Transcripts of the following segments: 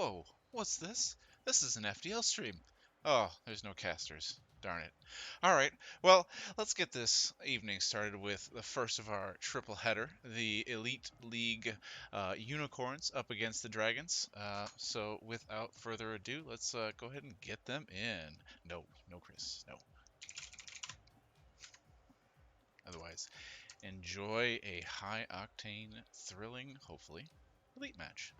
Whoa, what's this? This is an FDL stream. Oh, there's no casters. Darn it. All right, well, let's get this evening started with the first of our triple header, the Elite League Unicorns up against the Dragons. So without further ado, let's go ahead and get them in. No, Chris, no. Otherwise, enjoy a high-octane, thrilling, hopefully, Elite match.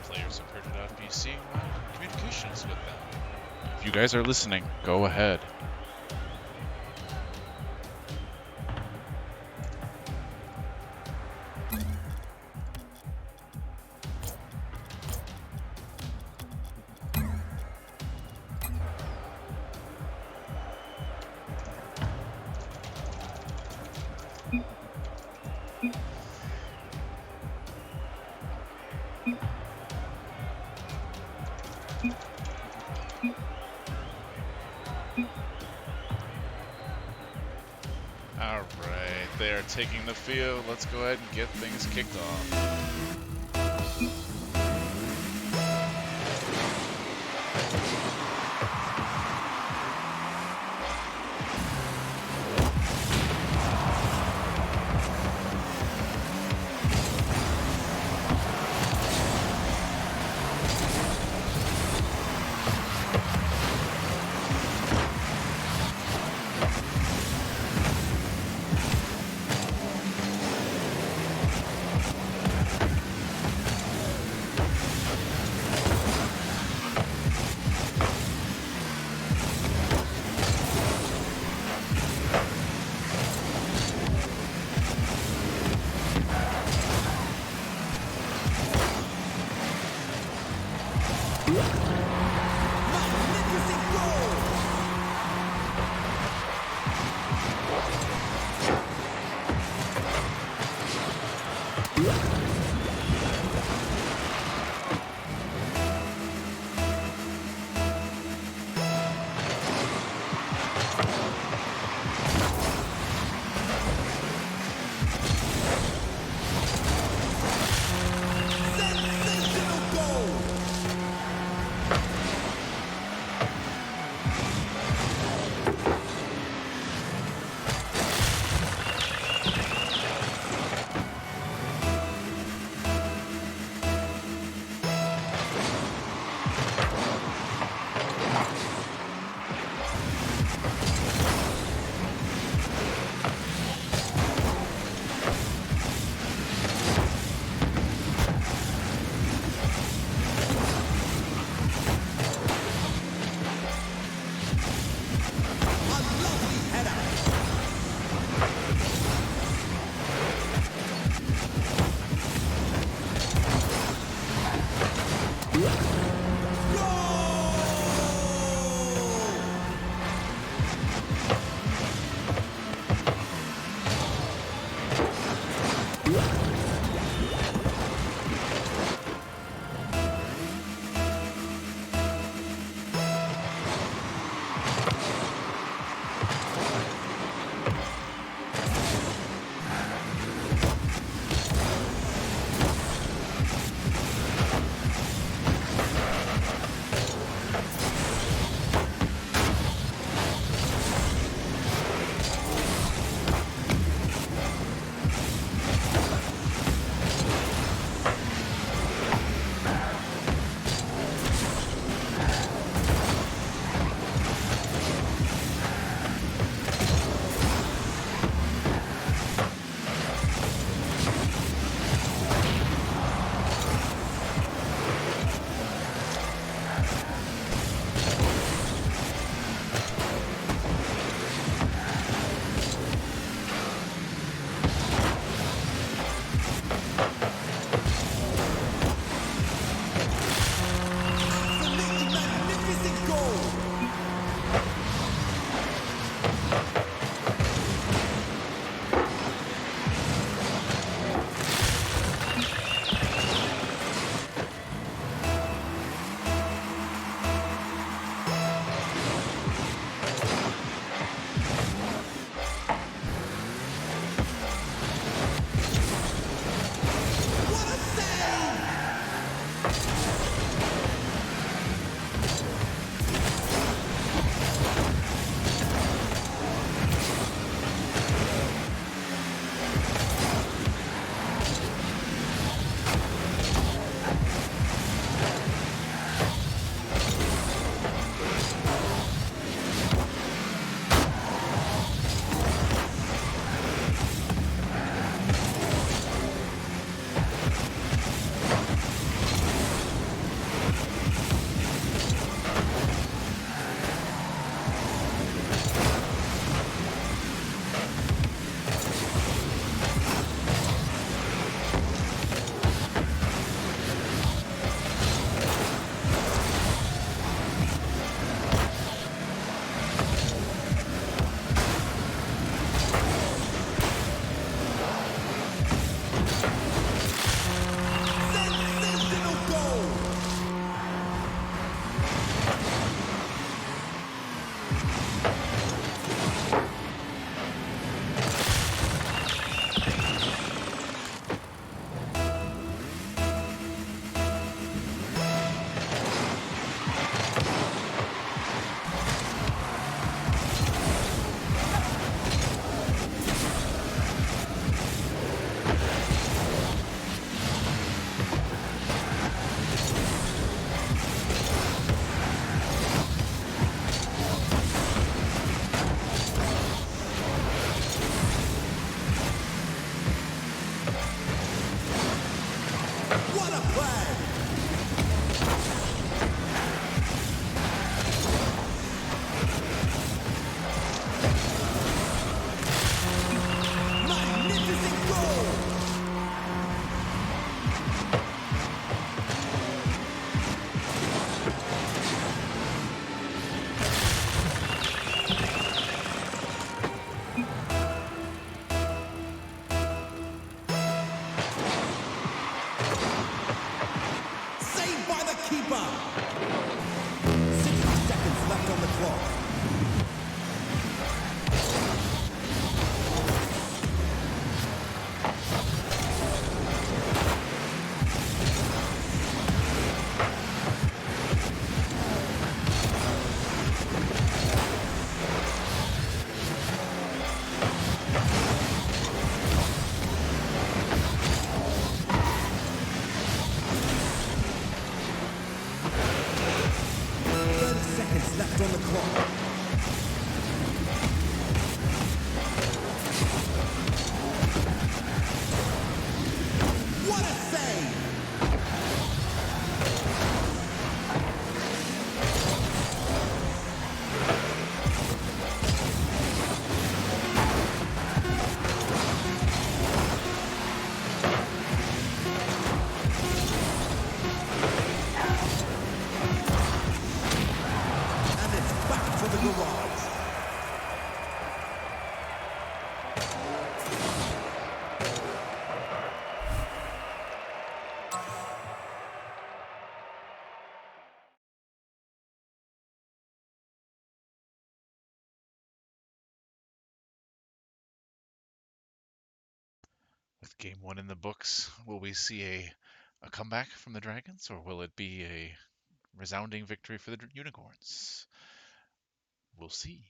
Players of Herta.vc want communications with them. If you guys are listening, go ahead. All right, they are taking the field. Let's go ahead and get things kicked off. Game one in the books. Will we see a comeback from the Dragons, or will it be a resounding victory for the Unicorns? We'll see.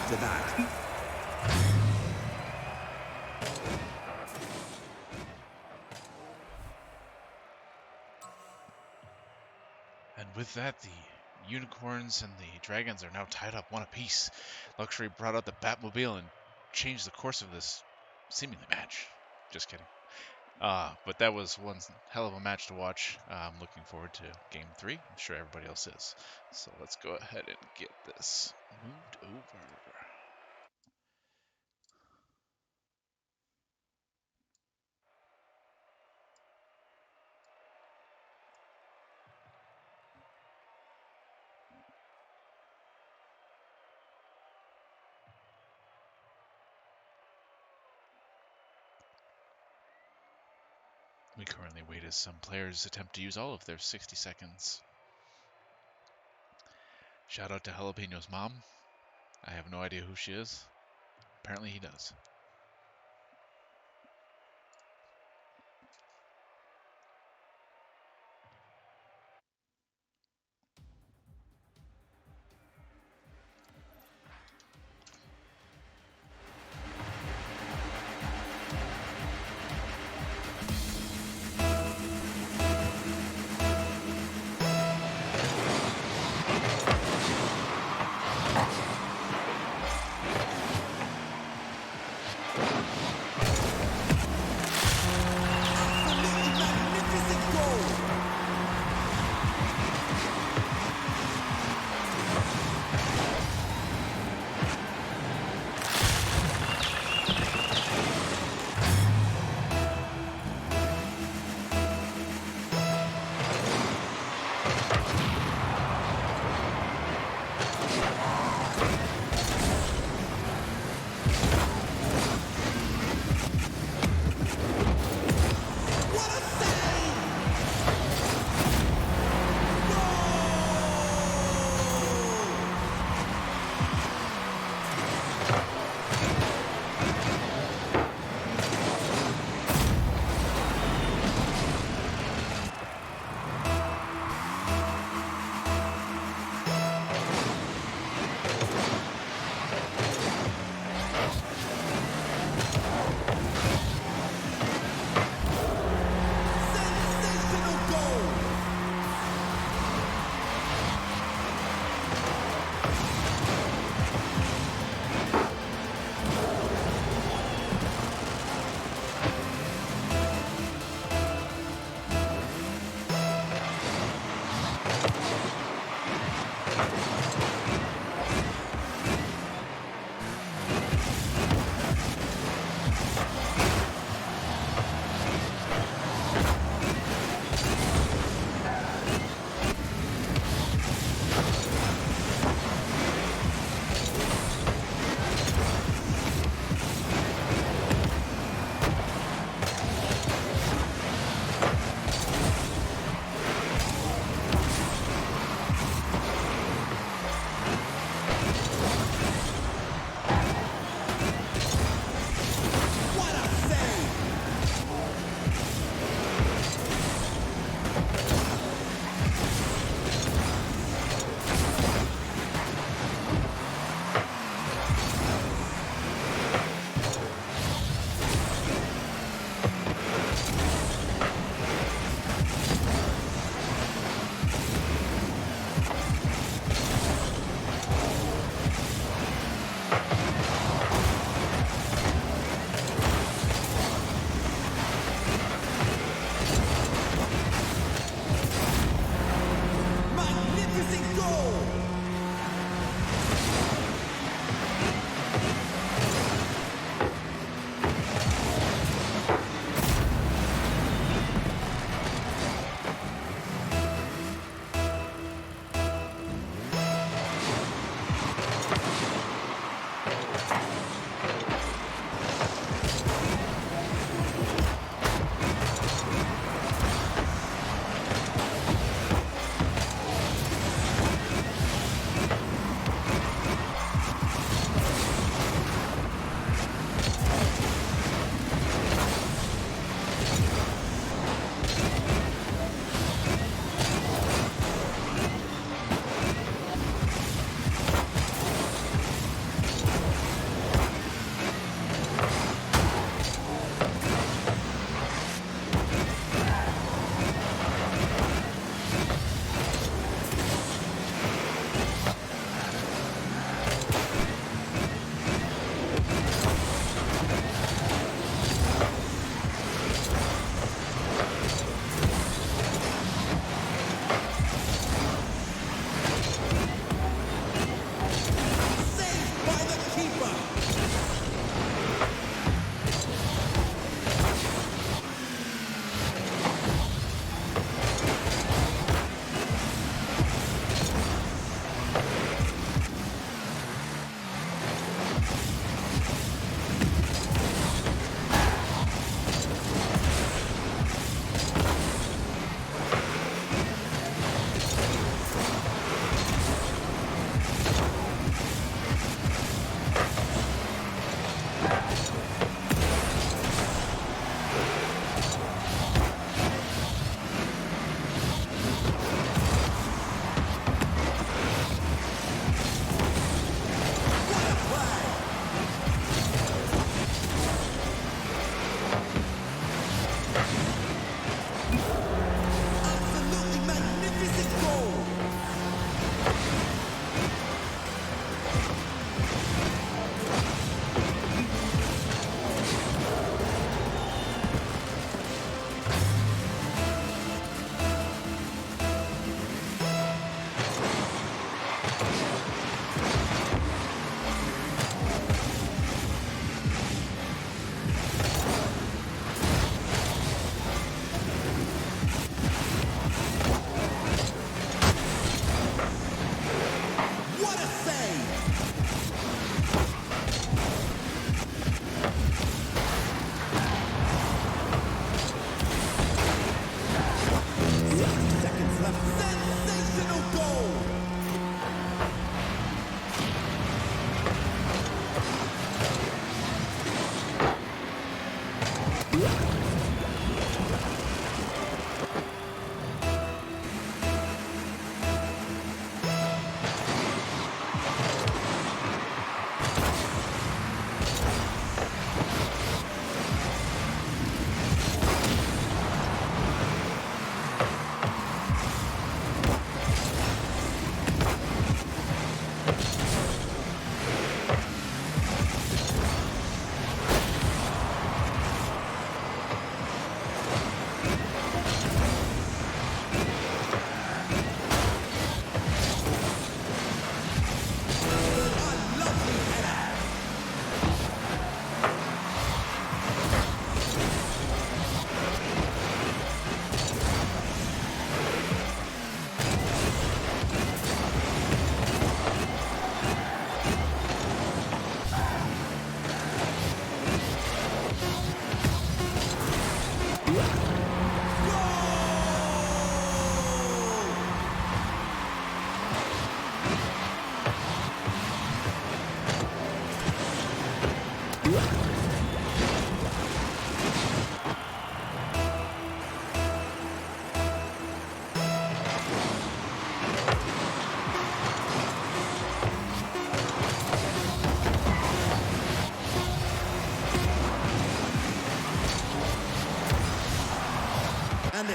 after that. And with that, the unicorns and the dragons are now tied up one apiece. Luxury brought out the Batmobile and changed the course of this seemingly match. Just kidding. But that was one hell of a match to watch. I'm looking forward to Game 3. I'm sure everybody else is. So let's go ahead and get this moved over. We currently wait as some players attempt to use all of their 60 seconds. Shout out to Jalapeno's mom. I have no idea who she is. Apparently he does.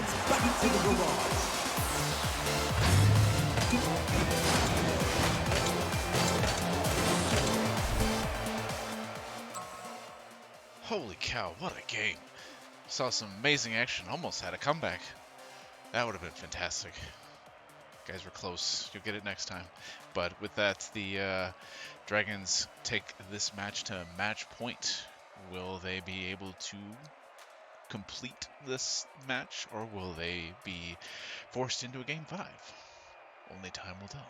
heads back to the garage. Holy cow, what a game. Saw some amazing action, almost had a comeback. That would have been fantastic. Guys were close. You'll get it next time. But with that, the Dragons take this match to match point. Will they be able to complete this match, or will they be forced into a game 5? Only time will tell.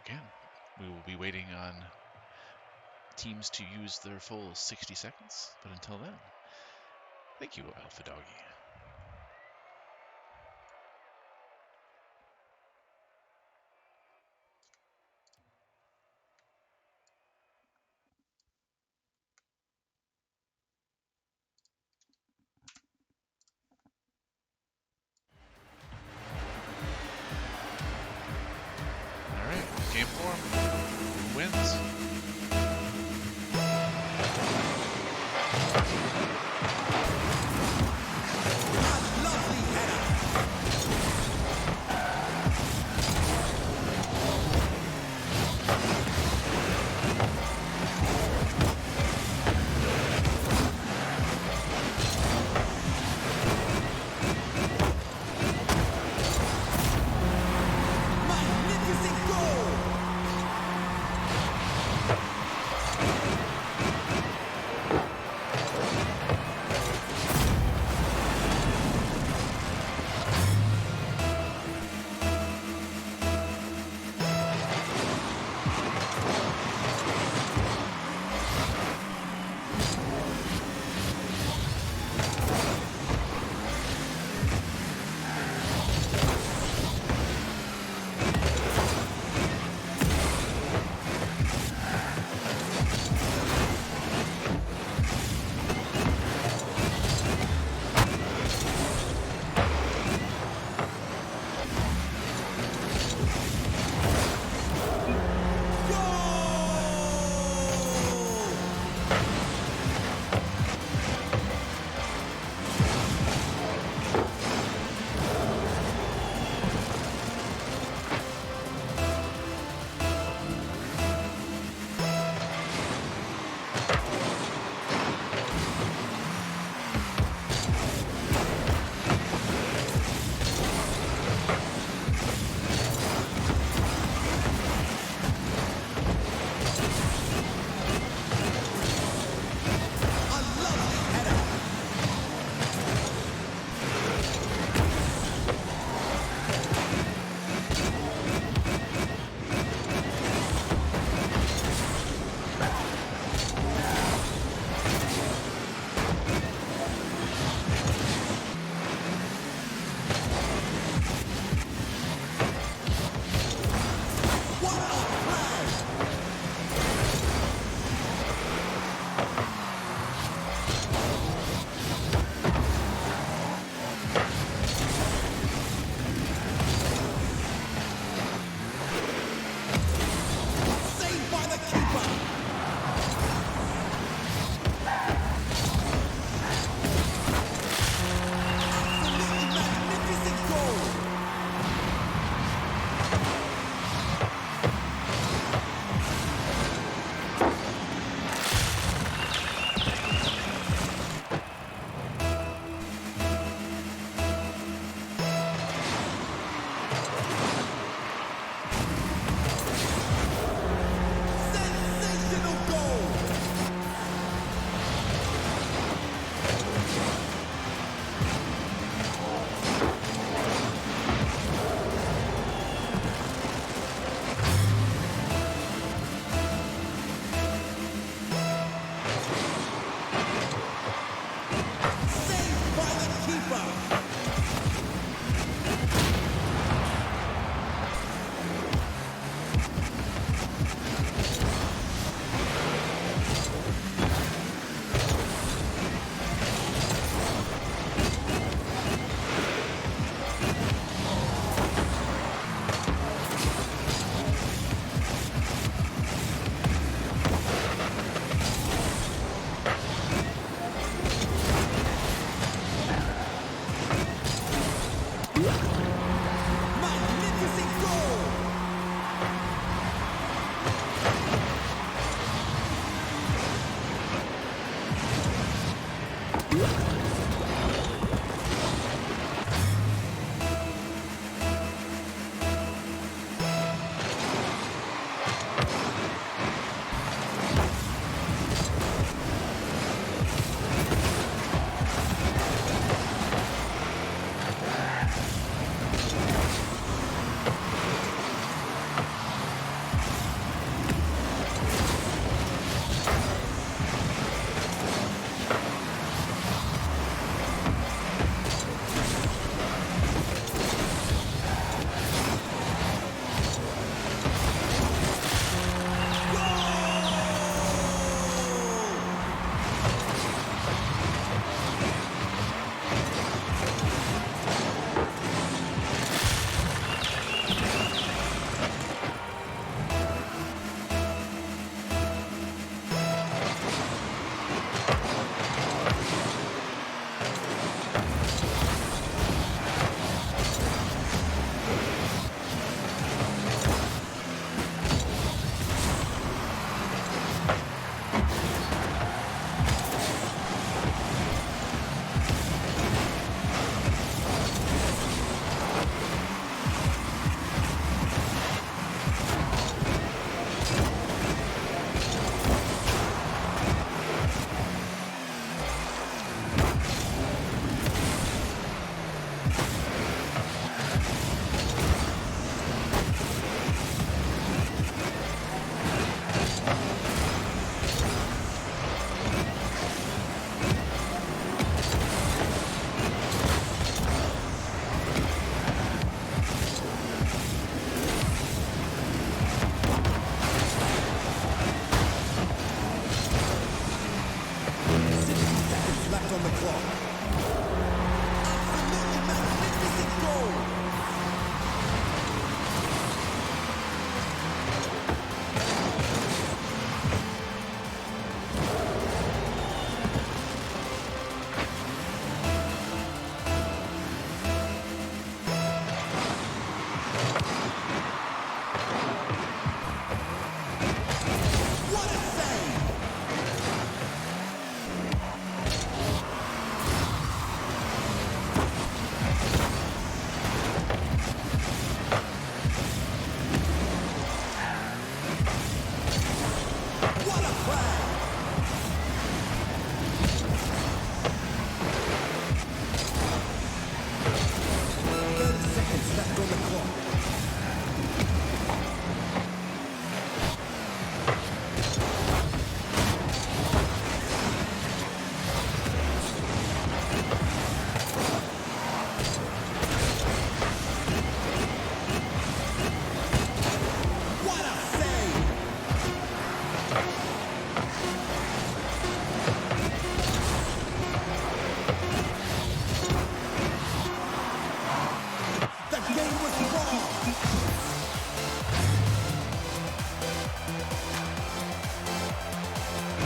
Again, we will be waiting on teams to use their full 60 seconds, but until then, thank you, Alpha Doggy. Alright, game 4. Who wins?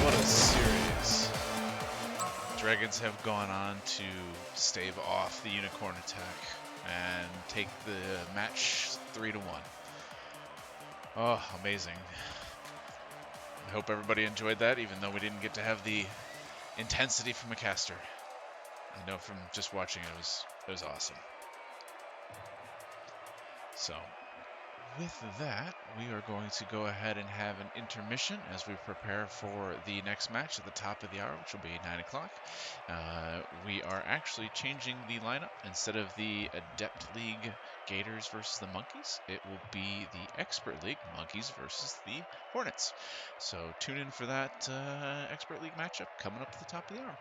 What a series. Dragons have gone on to stave off the Unicorn attack and take the match 3-1. Oh, amazing. I hope everybody enjoyed that, even though we didn't get to have the intensity from a caster. I know from just watching it was awesome. So, with that, we are going to go ahead and have an intermission as we prepare for the next match at the top of the hour, which will be 9 o'clock. We are actually changing the lineup. Instead of the Adept League Gators versus the Monkeys, it will be the Expert League Monkeys versus the Hornets. So tune in for that Expert League matchup coming up at the top of the hour.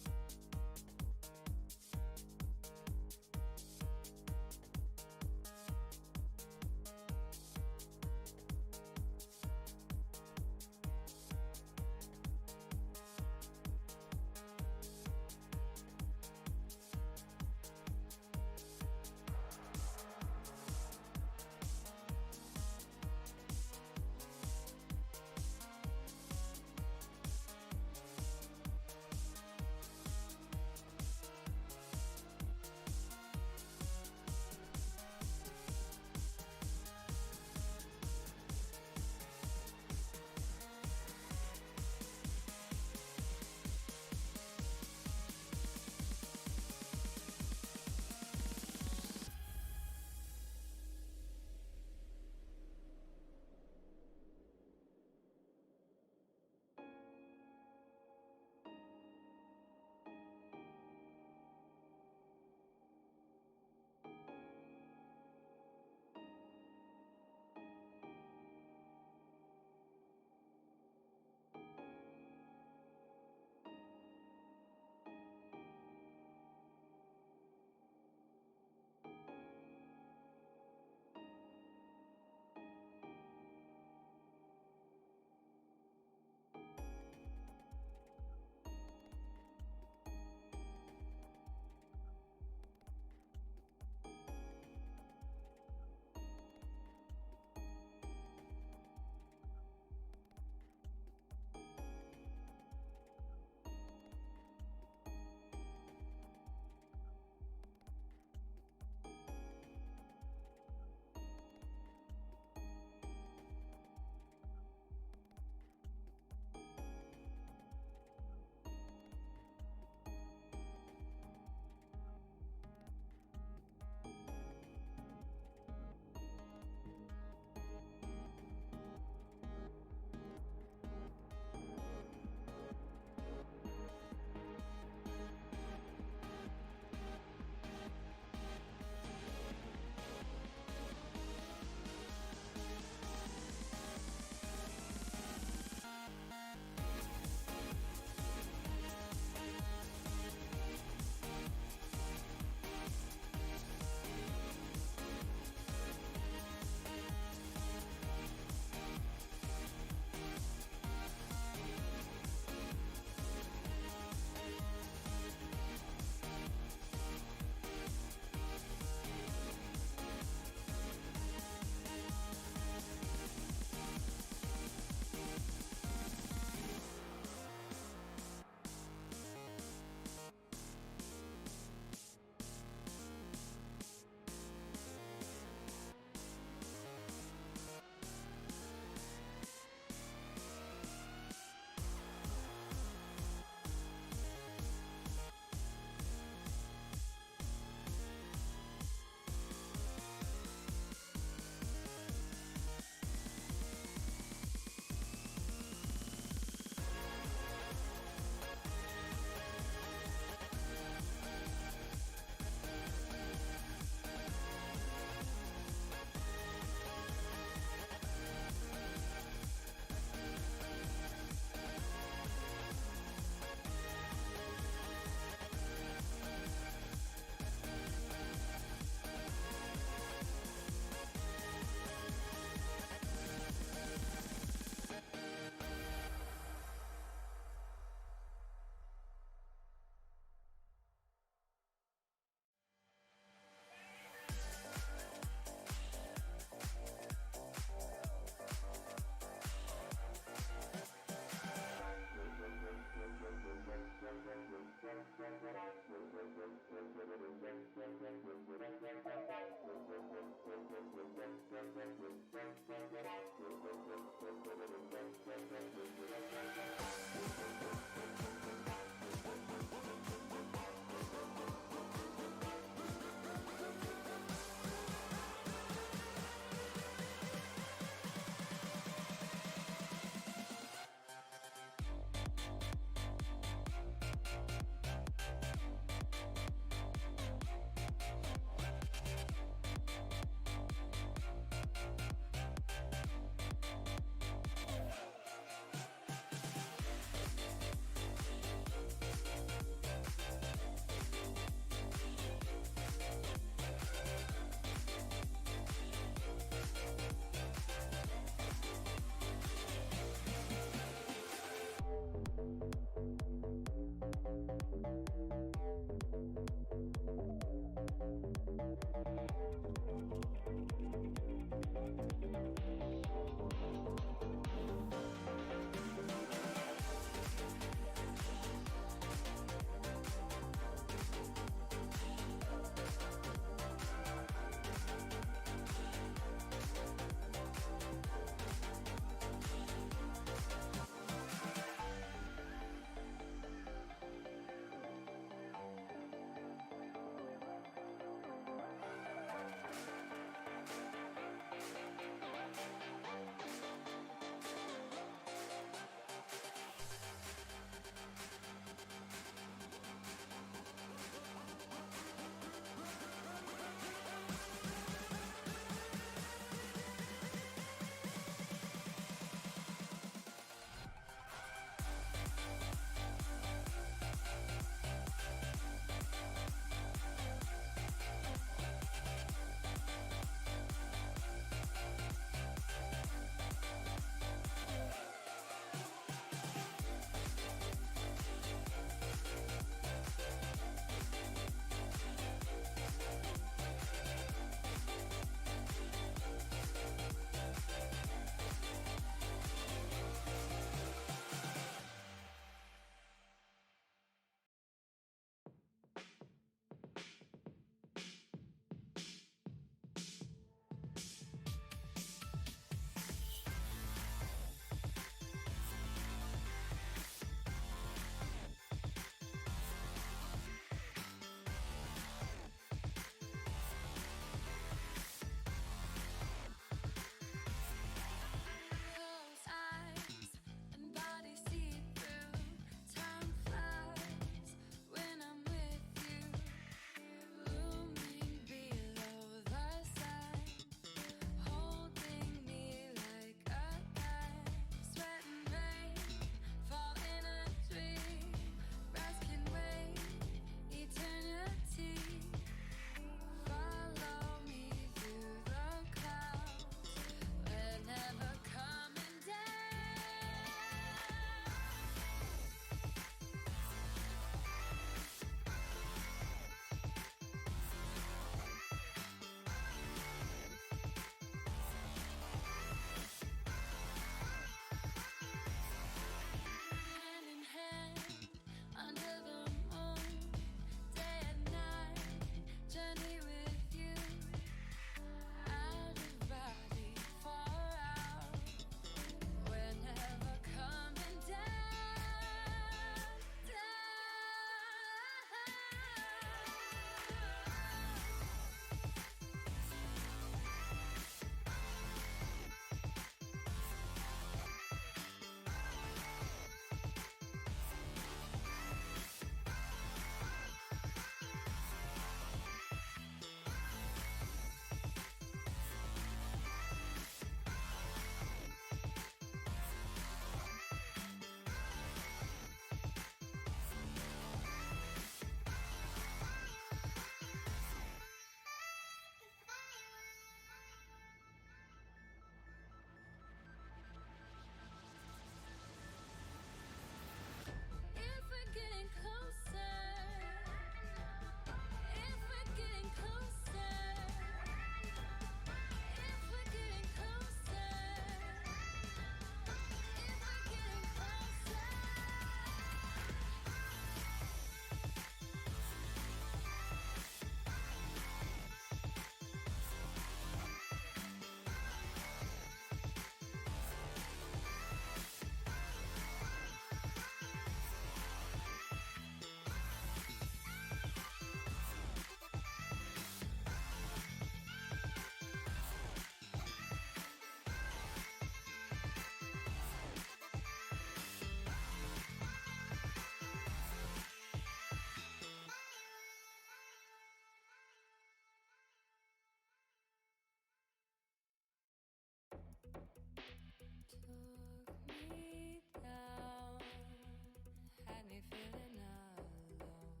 feeling alone.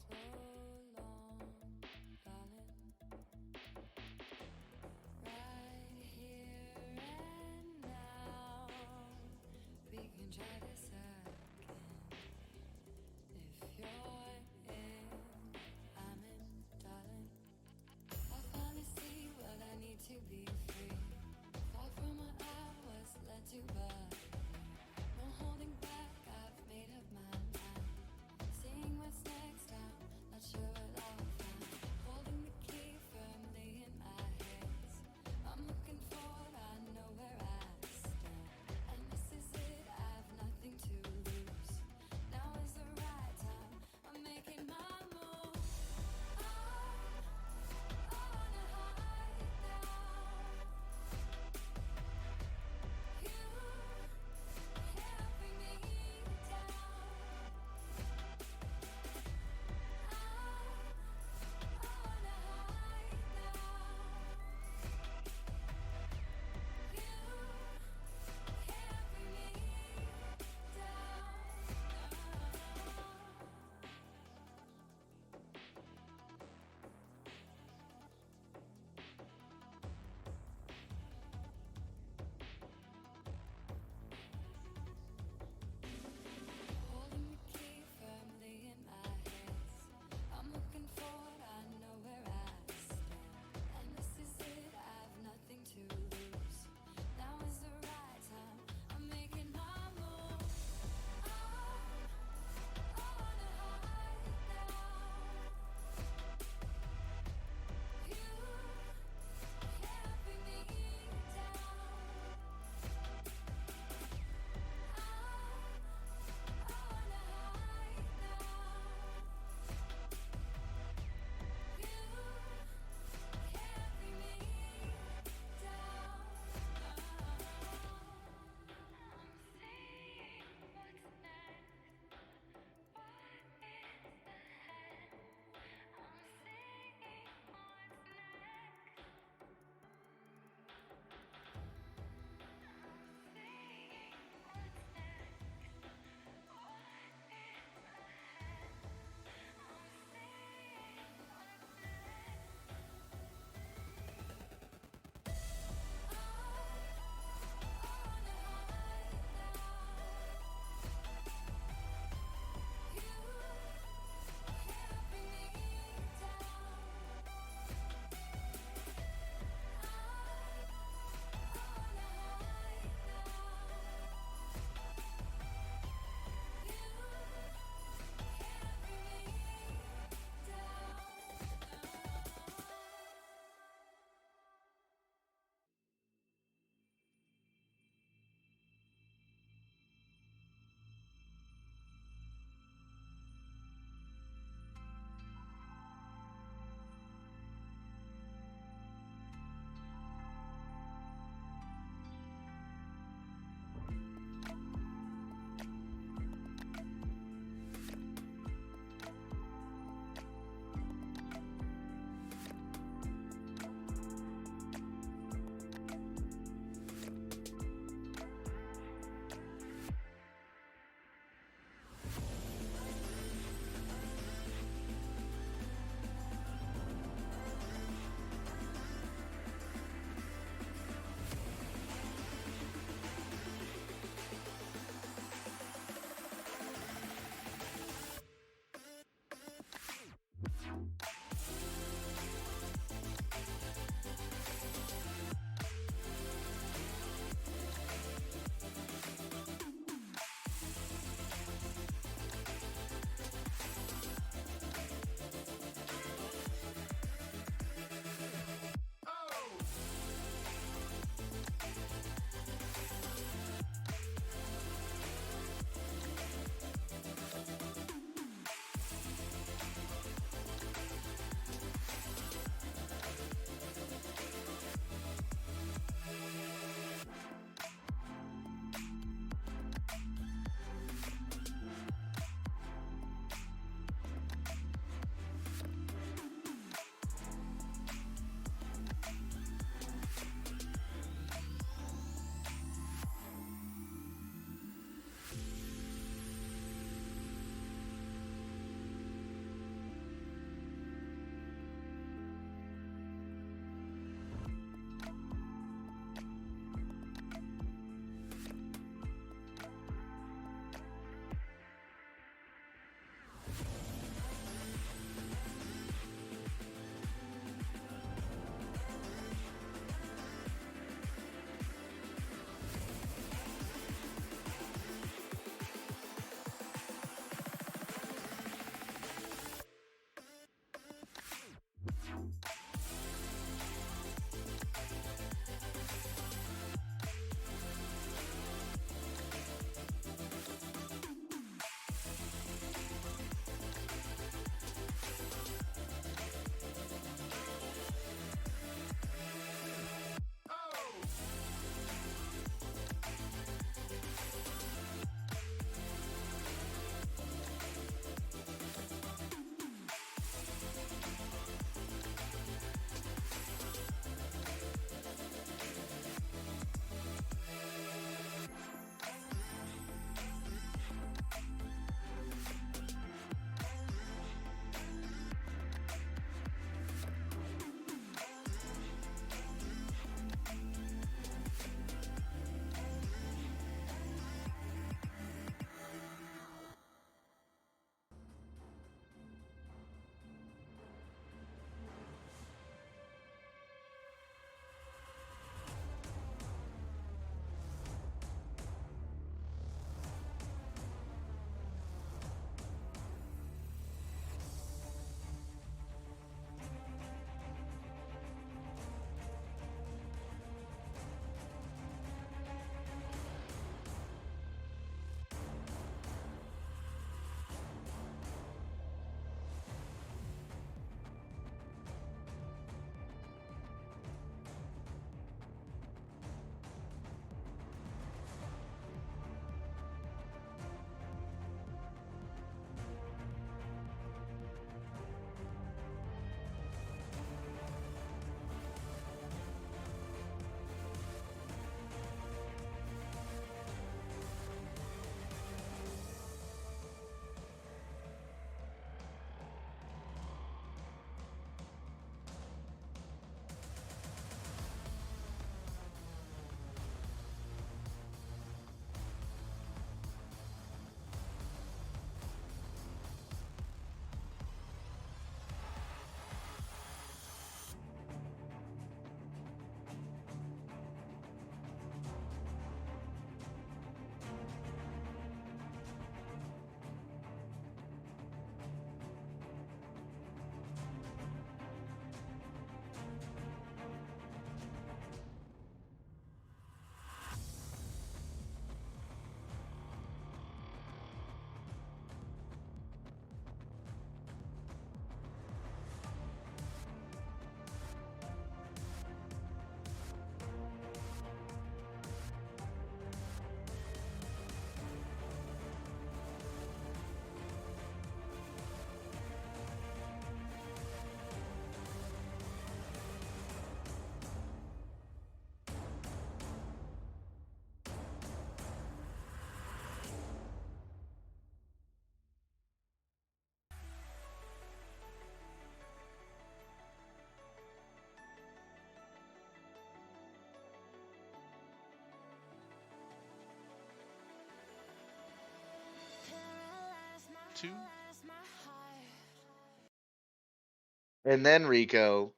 So long, darling. Right here and now. We can try this again. If you're in, I'm in, darling. I finally see what I need to be free. Far from what I was led to, but no holding back. I've made 2. And then Rico,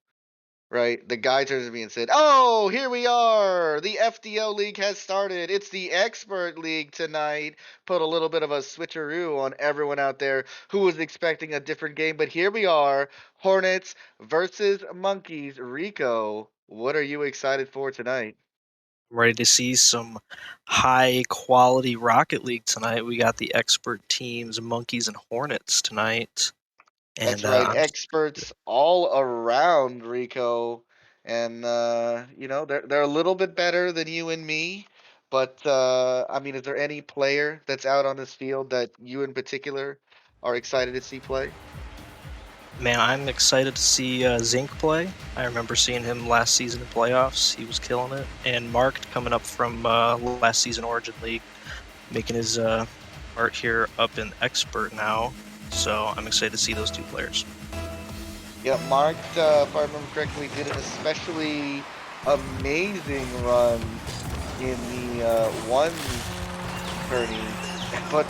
right? The guy turns to me and said, "Oh, here we are. The FDO League has started. It's the Expert League tonight." Put a little bit of a switcheroo on everyone out there who was expecting a different game, but here we are. Hornets versus Monkeys. Rico, what are you excited for tonight? I'm ready to see some high quality Rocket League tonight. We got the expert teams, Monkeys and Hornets tonight. That's And right, experts all around, Rico. And they're a little bit better than you and me. But I mean, is there any player that's out on this field that you in particular are excited to see play? man, I'm excited to see Zinc play. I remember seeing him last season in playoffs. He was killing it. And Mark coming up from last season Origin League, making his art here up in expert now. So I'm excited to see those two players. Yeah, Mark, if I remember correctly, did an especially amazing run in the one tourney. But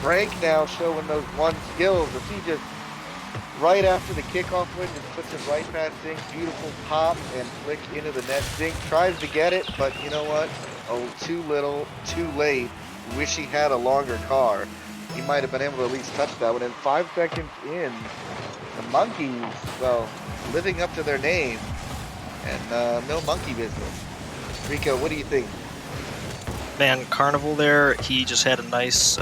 Frank now showing those one skills. If he just right after the kickoff win, just puts it right past Zink. Beautiful pop and flick into the net. Zink tries to get it, but you know what? Oh, too little, too late. Wish he had a longer car. He might have been able to at least touch that one. And 5 seconds in, the Monkeys, well, living up to their name, and no monkey business. Rico, what do you think? Man, Carnival there, he just had a nice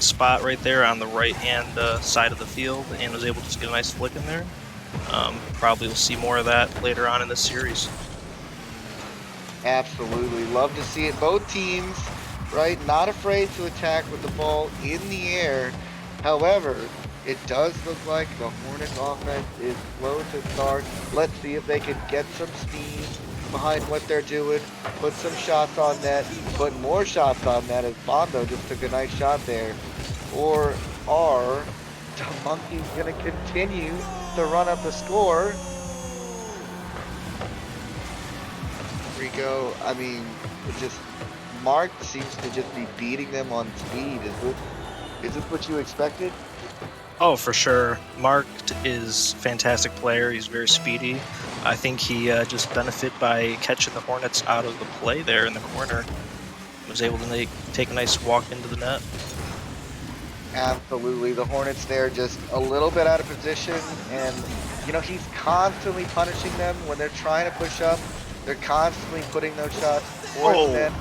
spot right there on the right-hand side of the field and was able to just get a nice flick in there. Probably will see more of that later on in this series. Absolutely. Love to see it. Both teams, right, not afraid to attack with the ball in the air. However, it does look like the Hornets offense is slow to start. Let's see if they can get some speed behind what they're doing, put some shots on net, put more shots on net as Bondo just took a nice shot there. Or are the Monkeys going to continue to run up the score? Rico, I mean, it just Mark seems to just be beating them on speed. Is this what you expected? Oh, for sure. Mark is a fantastic player. He's very speedy. I think he just benefited by catching the Hornets out of the play there in the corner. Was able to take a nice walk into the net. Absolutely. The Hornets there just a little bit out of position, and he's constantly punishing them when they're trying to push up. They're constantly putting those shots towards them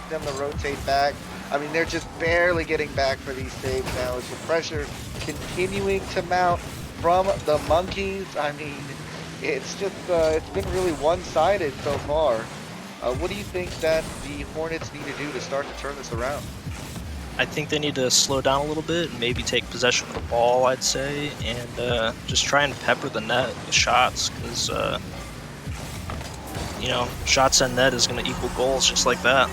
to rotate back. I mean, they're just barely getting back for these saves now as the pressure continuing to mount from the Monkeys. I mean, it's just it's been really one-sided so far. What do you think that the Hornets need to do to start to turn this around? I think they need to slow down a little bit and maybe take possession of the ball, I'd say, and just try and pepper the net with shots, because shots on net is going to equal goals just like that.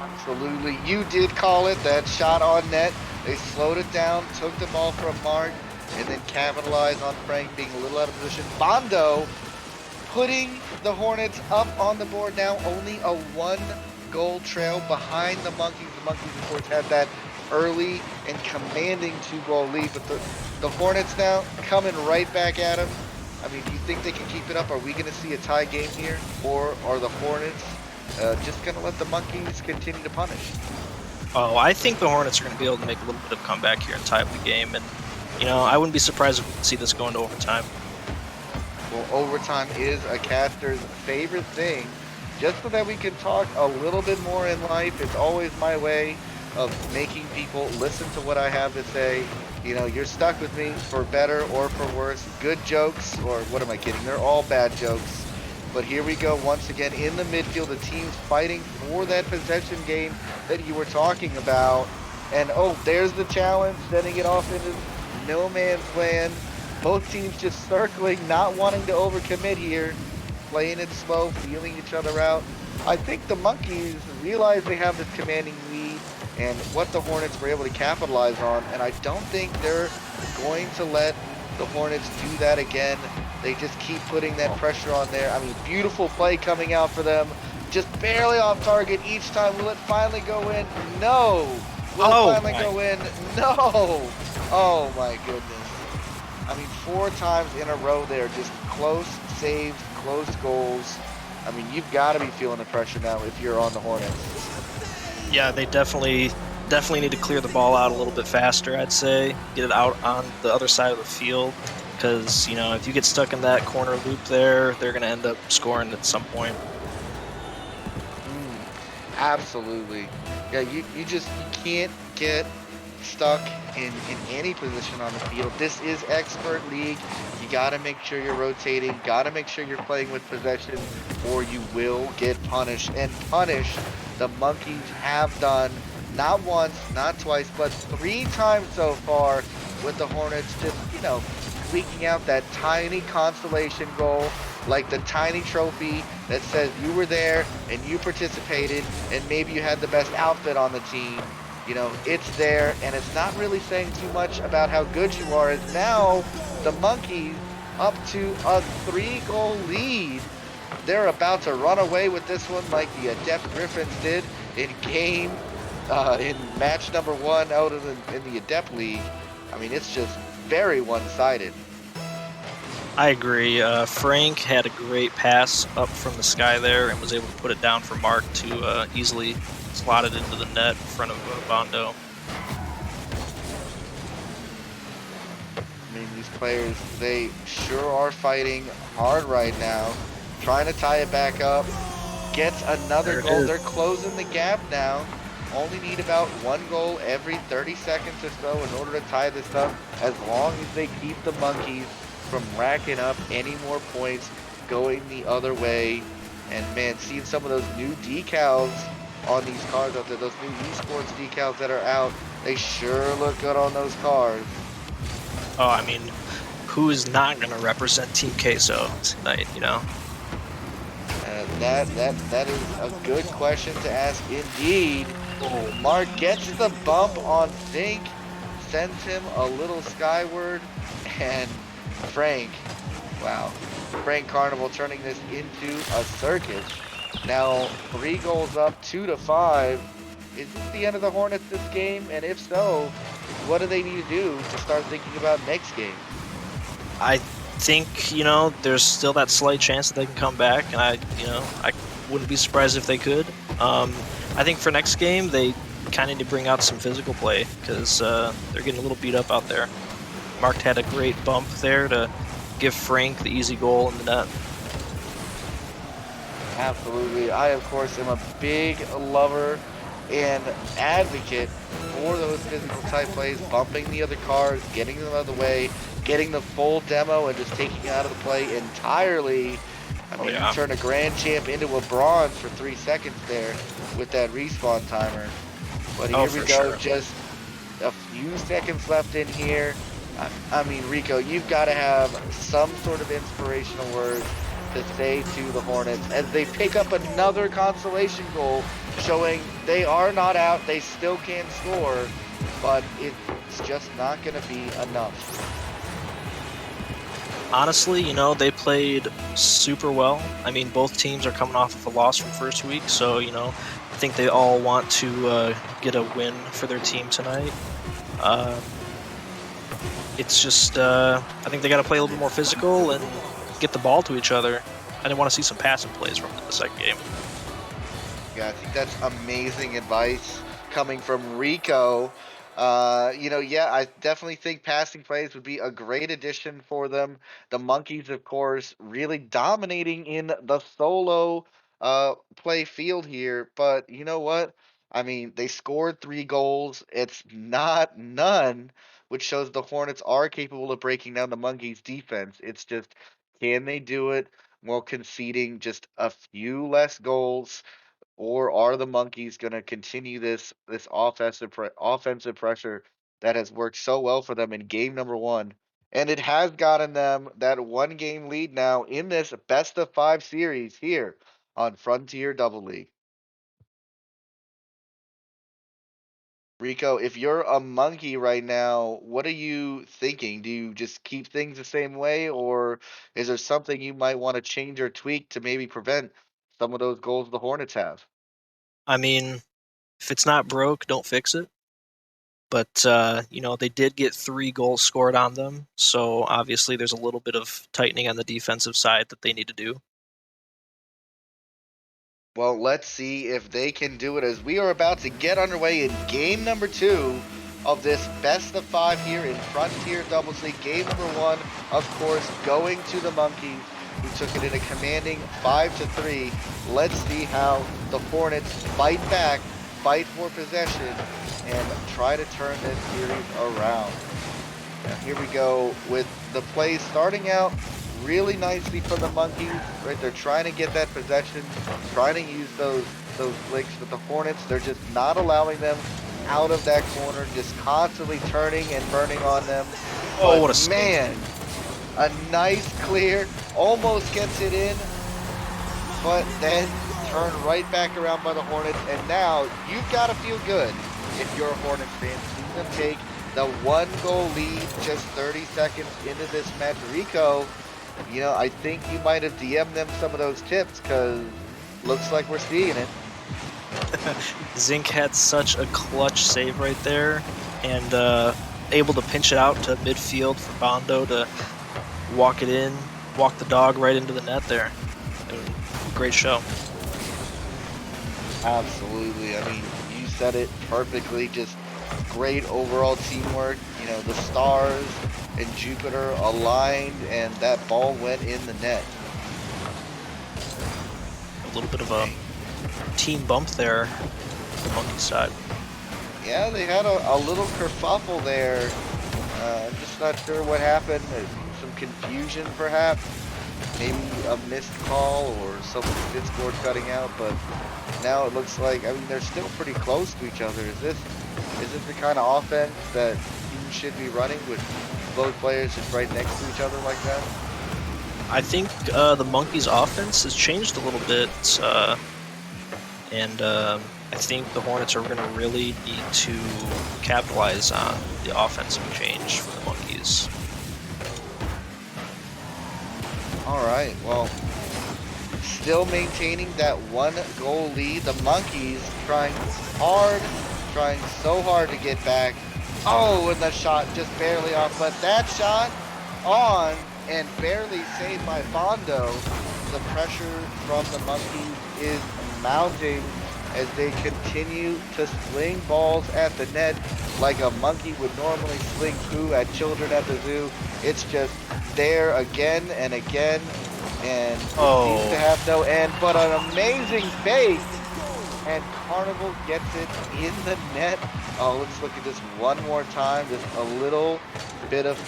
Absolutely. You did call it, that shot on net. They slowed it down, took the ball from Mark, and then capitalized on Frank being a little out of position. Bondo putting the Hornets up on the board now, only a 1-goal trail behind the Monkeys. The Monkeys, of course, had that early and commanding 2-goal lead, but the Hornets now coming right back at them. I mean, do you think they can keep it up? Are we going to see a tie game here, or are the Hornets just going to let the Monkeys continue to punish? Oh, I think the Hornets are going to be able to make a little bit of comeback here and tie up the game, and I wouldn't be surprised if we could see this go into overtime. Well, overtime is a caster's favorite thing. Just so that we can talk a little bit more in life, it's always my way of making people listen to what I have to say. You're stuck with me for better or for worse. Good jokes, or what am I kidding? They're all bad jokes. But here we go once again in the midfield. The team's fighting for that possession game that you were talking about. And oh, there's the challenge, sending it off into no man's land. Both teams just circling, not wanting to overcommit here. Playing it slow, feeling each other out. I think the Monkeys realize they have this commanding lead and what the Hornets were able to capitalize on. And I don't think they're going to let the Hornets do that again. They just keep putting that pressure on there. I mean, beautiful play coming out for them. Just barely off target each time. Will it finally go in? No. will Oh finally my! go in. No! Oh my goodness. I mean, 4 times in a row there, just close saves, close goals. I mean, you've got to be feeling the pressure now if you're on the Hornets. Yeah, they definitely need to clear the ball out a little bit faster. I'd say get it out on the other side of the field because if you get stuck in that corner loop there, they're gonna end up scoring at some point. Absolutely. Yeah, you can't get stuck in any position on the field. This is expert league. You got to make sure you're rotating, got to make sure you're playing with possession or you will get punished. And punish the Monkeys have done not once, not twice, but 3 times so far with the Hornets just, squeaking out that tiny consolation goal like the tiny trophy that says you were there and you participated and maybe you had the best outfit on the team. It's there and it's not really saying too much about how good you are. As now the Monkeys up to a 3-goal lead. They're about to run away with this one like the Adept Griffins did in match number 1 out of in the Adept League. I mean, it's just very one-sided. I agree. Frank had a great pass up from the sky there and was able to put it down for Mark to easily slot it into the net in front of Bondo. I mean, these players, they sure are fighting hard right now, trying to tie it back up. Gets another There it goal. is. They're closing the gap now. Only need about 1 goal every 30 seconds or so in order to tie this up, as long as they keep the Monkeys from racking up any more points going the other way. And man, seeing some of those new decals on these cars out there, those new esports decals that are out, they sure look good on those cars. Oh, I mean, who is not going to represent Team Queso tonight? That is a good question to ask indeed. Mark gets the bump on Zink, sends him a little skyward, and Frank, wow, Frank Carnival turning this into a circus. Now 3 goals up, 2-5. Is this the end of the Hornets this game? And if so, what do they need to do to start thinking about next game? I think there's still that slight chance that they can come back, and I wouldn't be surprised if they could. I think for next game they kind of need to bring out some physical play because they're getting a little beat up out there. Mark had a great bump there to give Frank the easy goal in the net. Absolutely. I, of course, am a big lover and advocate for those physical type plays, bumping the other cars, getting them out of the way, getting the full demo, and just taking out of the play entirely. I mean, Yeah. you turn a grand champ into a bronze for 3 seconds there with that respawn timer. But Oh, here we for go, sure. just a few seconds left in here. I mean, Rico, you've got to have some sort of inspirational words to say to the Hornets as they pick up another consolation goal, showing they are not out, they still can score, but it's just not going to be enough. Honestly, they played super well. I mean, both teams are coming off of a loss from first week, so I think they all want to get a win for their team tonight. It's just I think they got to play a little bit more physical and get the ball to each other. I didn't want to see some passing plays from them in the second game. Yeah, I think that's amazing advice coming from Rico. Yeah, I definitely think passing plays would be a great addition for them. The Monkeys, of course, really dominating in the solo play field here. But you know what? I mean, they scored 3 goals. It's not none, which shows the Hornets are capable of breaking down the Monkeys' defense. It's just, can they do it while conceding just a few less goals? Or are the Monkeys going to continue this offensive pressure that has worked so well for them in game number 1? And it has gotten them that 1-game lead now in this best of 5 series here on Frontier Double League. Rico, if you're a Monkey right now, what are you thinking? Do you just keep things the same way, or is there something you might want to change or tweak to maybe prevent some of those goals the Hornets have? I mean, if it's not broke, don't fix it. But they did get 3 goals scored on them, so obviously there's a little bit of tightening on the defensive side that they need to do. Well, let's see if they can do it as we are about to get underway in game number 2 of this best of 5 here in Frontier Doubles League. Game number 1, of course, going to the Monkeys, who took it in a commanding 5-3. Let's see how the Hornets fight back, fight for possession, and try to turn this series around. Now here we go with the play starting out really nicely for the Monkeys, right? They're trying to get that possession, trying to use those flicks, but the Hornets, they're just not allowing them out of that corner, just constantly turning and burning on them. Oh, But what a save. man, a nice clear, almost gets it in, but then turn right back around by the Hornets, and now you've got to feel good if you're a Hornets fan. See them take the 1-goal lead just 30 seconds into this match. Rico, I think you might have DM'd them some of those tips, because looks like we're seeing it. Zink had such a clutch save right there, and able to pinch it out to midfield for Bondo to walk the dog right into the net there. Great show. Absolutely. I mean, you said it perfectly. Just great overall teamwork. The stars and Jupiter aligned, and that ball went in the net. A little bit of a team bump there on the Monkey side. Yeah, they had a little kerfuffle there. I'm just not sure what happened. Some confusion, perhaps. Maybe a missed call or someone's Discord cutting out, but now it looks like, they're still pretty close to each other. Is this the kind of offense that you should be running with both players just right next to each other like that? I think the Monkeys' offense has changed a little bit, and I think the Hornets are going to really need to capitalize on the offensive change for the Monkeys. All right, well, still maintaining that 1-goal lead. The Monkeys trying so hard to get back. Oh, and the shot just barely off, but that shot on and barely saved by Bondo. The pressure from the Monkeys is mounting as they continue to sling balls at the net like a monkey would normally sling poo at children at the zoo. It's just there again and again, and it seems to have no end, but an amazing fake, and Carnival gets it in the net. Oh, let's look at this one more time. Just a little bit of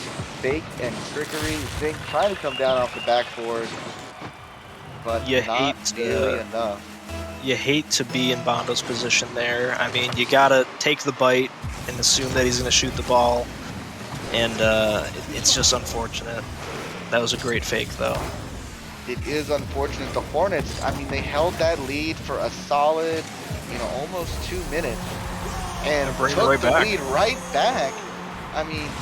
fake and trickery. Zink trying to come down off the backboard, but not nearly enough. You hate to be in Bondo's position there. You gotta take the bite and assume that he's gonna shoot the ball, and it's just unfortunate. That was a great fake, though. It is unfortunate. The Hornets, they held that lead for a solid, almost 2 minutes, and bring it took right the back. lead right back.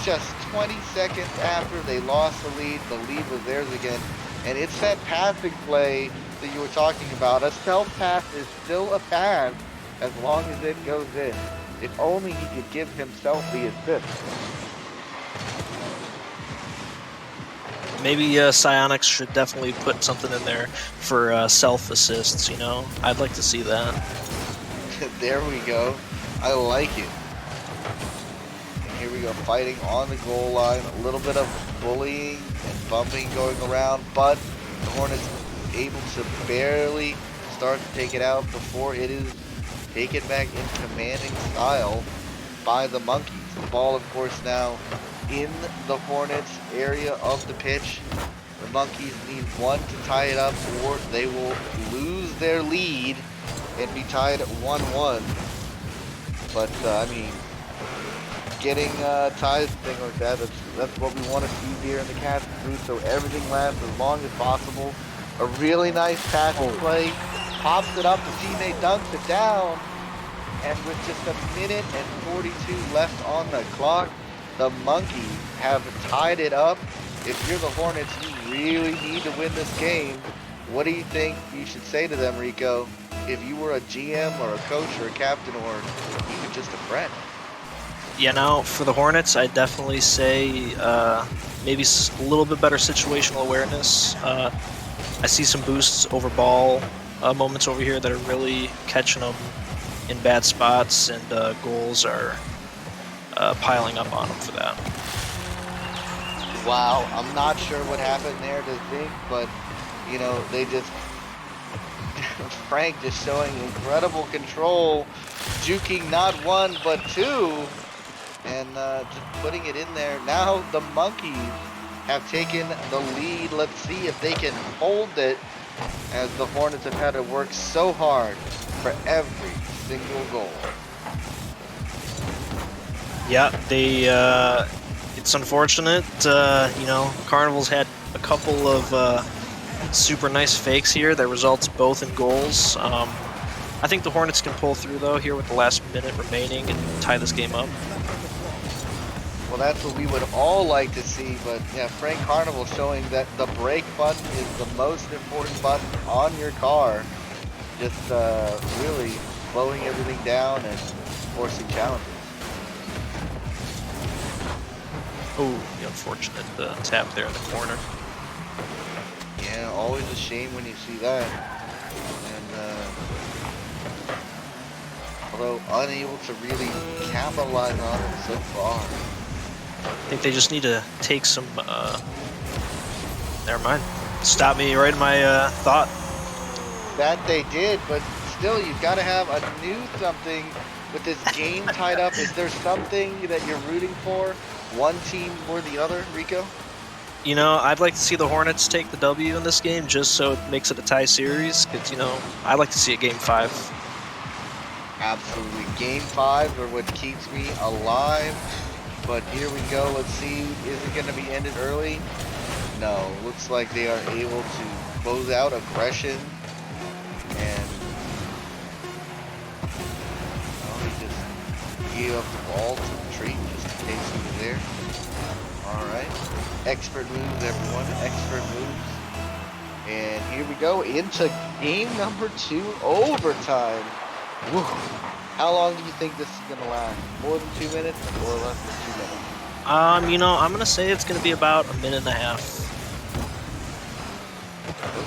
Just 20 seconds after they lost the lead was theirs again. And it's that passing play that you were talking about. A self-pass is still a pass as long as it goes in. If only he could give himself the assist. Maybe Psyonix should definitely put something in there for self-assists, I'd like to see that. There we go. I like it. And here we go, fighting on the goal line. A little bit of bullying and bumping going around, but the Hornets able to barely start to take it out before it is taken back in commanding style by the Monkeys. The ball, of course, now in the Hornets area of the pitch. The Monkeys need one to tie it up, or they will lose their lead and be tied at 1-1. But getting ties and things like that, that's what we want to see here in the Cast Food, so everything lasts as long as possible. A really nice passing play, pops it up, the teammate dunks it down, and with just 1:42 left on the clock, the Monkeys have tied it up. If you're the Hornets, you really need to win this game. What do you think you should say to them, Rico, if you were a GM or a coach or a captain or even just a friend? Yeah, now for the Hornets, I definitely say maybe a little bit better situational awareness. I see some boosts over ball moments over here that are really catching them in bad spots, and goals are piling up on them for that. Wow, I'm not sure what happened there to Zink, but you know, they just Frank just showing incredible control, juking not one but two, and just putting it in there. Now the Monkeys have taken the lead. Let's see if they can hold it, as the Hornets have had to work so hard for every single goal. Yeah, they. It's unfortunate. Carnival's had a couple of super nice fakes here that results both in goals. I think the Hornets can pull through though here with the last minute remaining and tie this game up. Well, that's what we would all like to see, but yeah, Frank Carnival showing that the brake button is the most important button on your car. Just really slowing everything down and forcing challenges. Oh, the unfortunate tap there in the corner. Yeah, always a shame when you see that. And although unable to really capitalize on it so far. I think they just need to take some. Never mind. Stop me right in my thought. That they did, but still, you've got to have a new something with this game tied up. Is there something that you're rooting for? One team or the other, Rico? You know, I'd like to see the Hornets take the W in this game just so it makes it a tie series. Because, I'd like to see a game 5. Absolutely. Game 5 are what keeps me alive. But here we go. Let's see. Is it going to be ended early? No. Looks like they are able to close out aggression. And he just gave up the ball to the tree just in case he was there. Alright. Expert moves, everyone. Expert moves. And here we go into game number 2, overtime. Woo. How long do you think this is going to last? More than 2 minutes or less than 2 minutes? I'm going to say it's going to be about a minute and a half.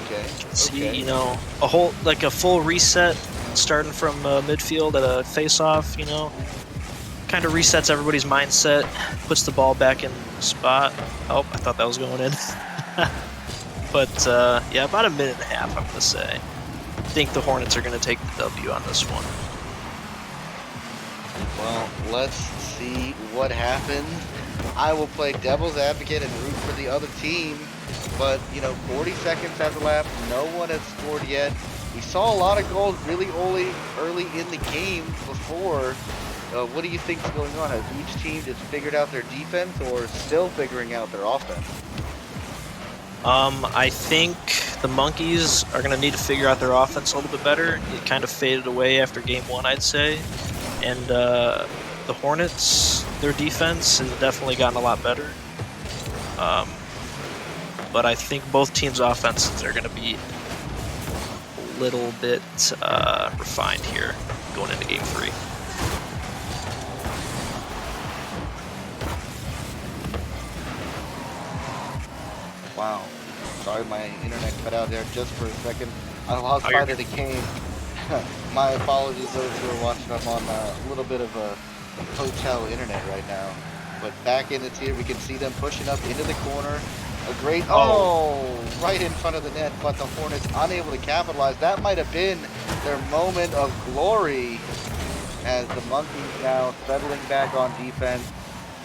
Okay. See, a full reset starting from midfield at a face-off, kind of resets everybody's mindset, puts the ball back in the spot. Oh, I thought that was going in. But, yeah, about a minute and a half, I'm going to say. I think the Hornets are going to take the W on this one. Well, let's see what happens. I will play devil's advocate and root for the other team. But, 40 seconds has elapsed. No one has scored yet. We saw a lot of goals really early in the game before. What do you think is going on? Has each team just figured out their defense or still figuring out their offense? I think the Monkeys are going to need to figure out their offense a little bit better. It kind of faded away after game 1, I'd say. And the Hornets, their defense has definitely gotten a lot better. But I think both teams' offenses are going to be a little bit refined here going into game 3. Wow. Sorry, my internet cut out there just for a second. I lost sight of the game. My apologies those who are watching. I'm on a little bit of a hotel internet right now. But back in it's here, we can see them pushing up into the corner. A great, right in front of the net, but the Hornets unable to capitalize. That might have been their moment of glory, as the Monkeys now settling back on defense,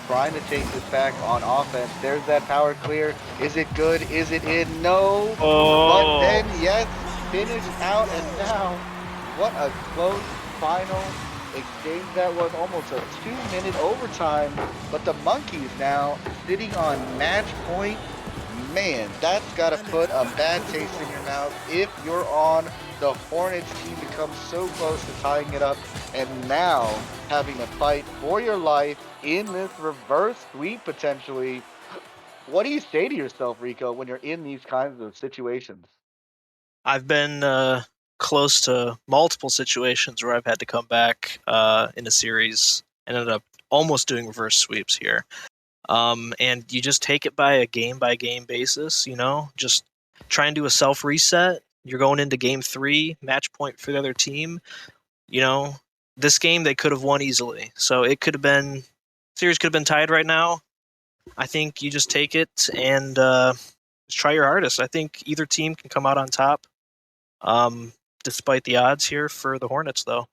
trying to take this back on offense. There's that power clear. Is it good? Is it in? No. But then, yes, finished out, and now, what a close final exchange that was. Almost a 2-minute overtime, but the Monkeys now sitting on match point. Man, that's got to put a bad taste in your mouth if you're on the Hornets team to come so close to tying it up, and now having to fight for your life in this reverse sweep potentially. What do you say to yourself, Rico, when you're in these kinds of situations? I've been close to multiple situations where I've had to come back in a series and ended up almost doing reverse sweeps here. And you just take it by game basis, just try and do a self reset. You're going into game 3, match point for the other team. This game they could have won easily. So it could have been, series could have been tied right now. I think you just take it and just try your hardest. I think either team can come out on top, despite the odds here for the Hornets, though.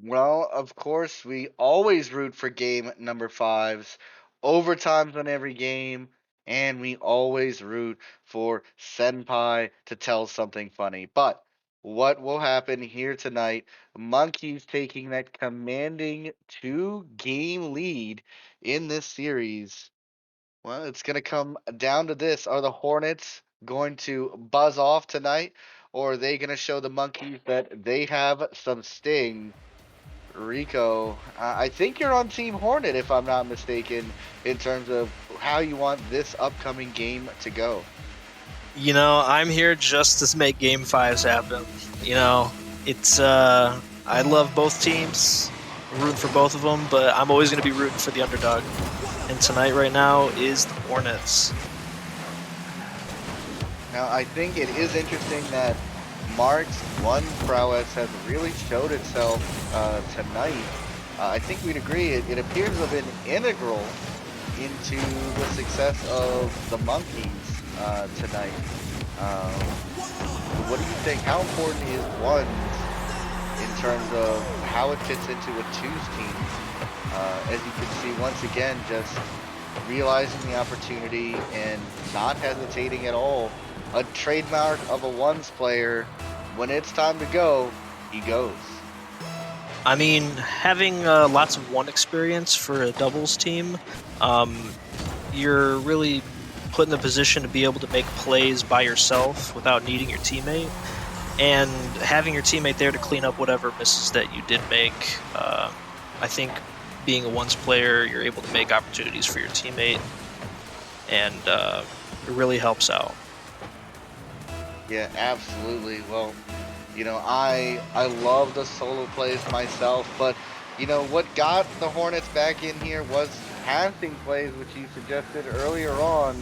Well, of course, we always root for game number 5s, overtimes on every game, and we always root for Senpai to tell something funny. But what will happen here tonight? Monkeys taking that commanding 2-game lead in this series. Well, it's going to come down to this. Are the Hornets going to buzz off tonight, or are they going to show the Monkeys that they have some sting? Rico, I think you're on Team Hornet, if I'm not mistaken, in terms of how you want this upcoming game to go. I'm here just to make Game 5s happen. It's I love both teams, rooting for both of them, but I'm always going to be rooting for the underdog. And tonight, right now, is the Hornets. Now, I think it is interesting that Mark's one prowess has really showed itself tonight. I think we'd agree it appears to have been integral into the success of the Monkeys tonight. What do you think? How important is one in terms of how it fits into a twos team? As you can see, once again, just realizing the opportunity and not hesitating at all. A trademark of a ones player. When it's time to go, he goes. I mean, having lots of one experience for a doubles team, you're really put in the position to be able to make plays by yourself without needing your teammate, and having your teammate there to clean up whatever misses that you did make. I think being a ones player, you're able to make opportunities for your teammate, and it really helps out. Yeah, absolutely. Well, I love the solo plays myself, but what got the Hornets back in here was passing plays, which you suggested earlier on.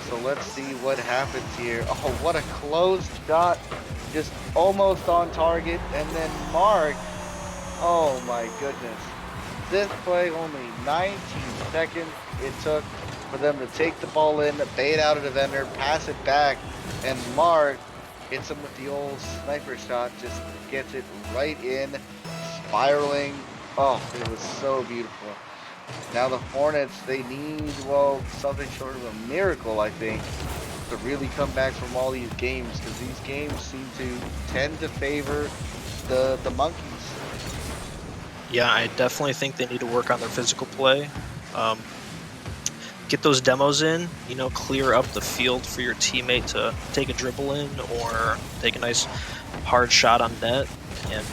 So let's see what happens here. Oh, what a close shot, just almost on target, and then Mark. Oh my goodness. This play, only 19 seconds it took for them to take the ball in, bait out a defender, pass it back, and Mark hits him with the old sniper shot, just gets it right in, spiraling. Oh, it was so beautiful. Now the Hornets, they need, something short of a miracle, I think, to really come back from all these games, because these games seem to tend to favor the Monkeys. Yeah, I definitely think they need to work on their physical play. Get those demos in, clear up the field for your teammate to take a dribble in or take a nice hard shot on net. And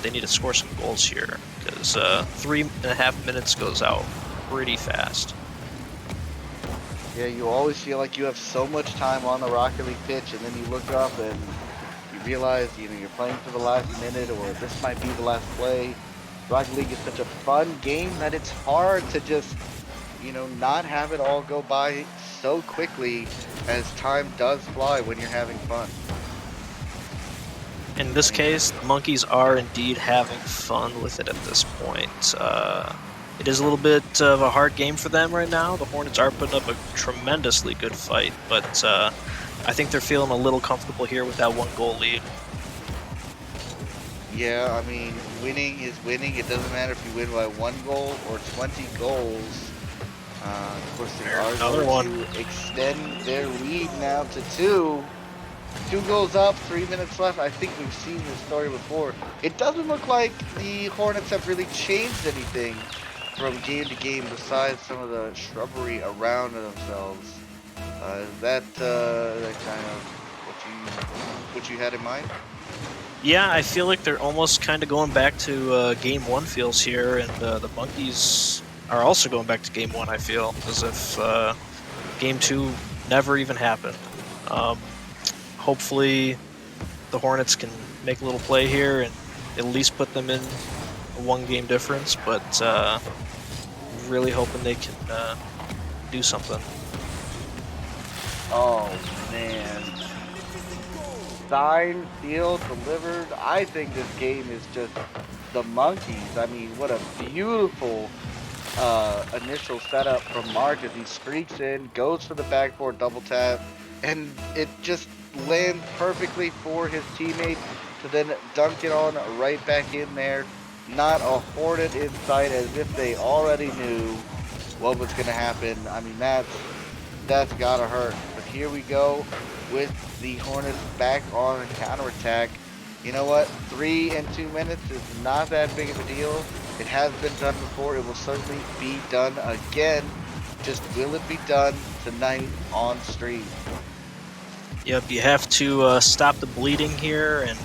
they need to score some goals here because 3.5 minutes goes out pretty fast. Yeah, you always feel like you have so much time on the Rocket League pitch, and then you look up and you realize, you're playing for the last minute, or this might be the last play. Rocket League is such a fun game that it's hard to just, not have it all go by so quickly, as time does fly when you're having fun. In this case, the Monkeys are indeed having fun with it at this point. It is a little bit of a hard game for them right now. The Hornets are putting up a tremendously good fight, but I think they're feeling a little comfortable here with that 1-goal lead. Yeah, I mean, winning is winning. It doesn't matter if you win by 1 goal or 20 goals. Of course, they are Another going to extend their lead now to 2. 2 goals up, 3 minutes left. I think we've seen this story before. It doesn't look like the Hornets have really changed anything from game to game besides some of the shrubbery around themselves. Is that kind of what you had in mind? Yeah, I feel like they're almost kind of going back to Game 1 feels here, and the Monkeys are also going back to Game 1, I feel, as if Game 2 never even happened. Hopefully the Hornets can make a little play here and at least put them in a one-game difference, but really hoping they can do something. Oh man. Signed, sealed, delivered. I think this game is just the monkeys. I mean, what a beautiful initial setup from Mark as he streaks in, goes for the backboard double tap, and it just lands perfectly for his teammate to then dunk it on right back in there. Not a Hornet in sight, as if they already knew what was going to happen. I mean, that's gotta hurt. But here we go with the Hornets back on counterattack. You know what? 3 and 2 minutes is not that big of a deal. It has been done before. It will certainly be done again. Just will it be done tonight on stream? Yep, you have to stop the bleeding here, and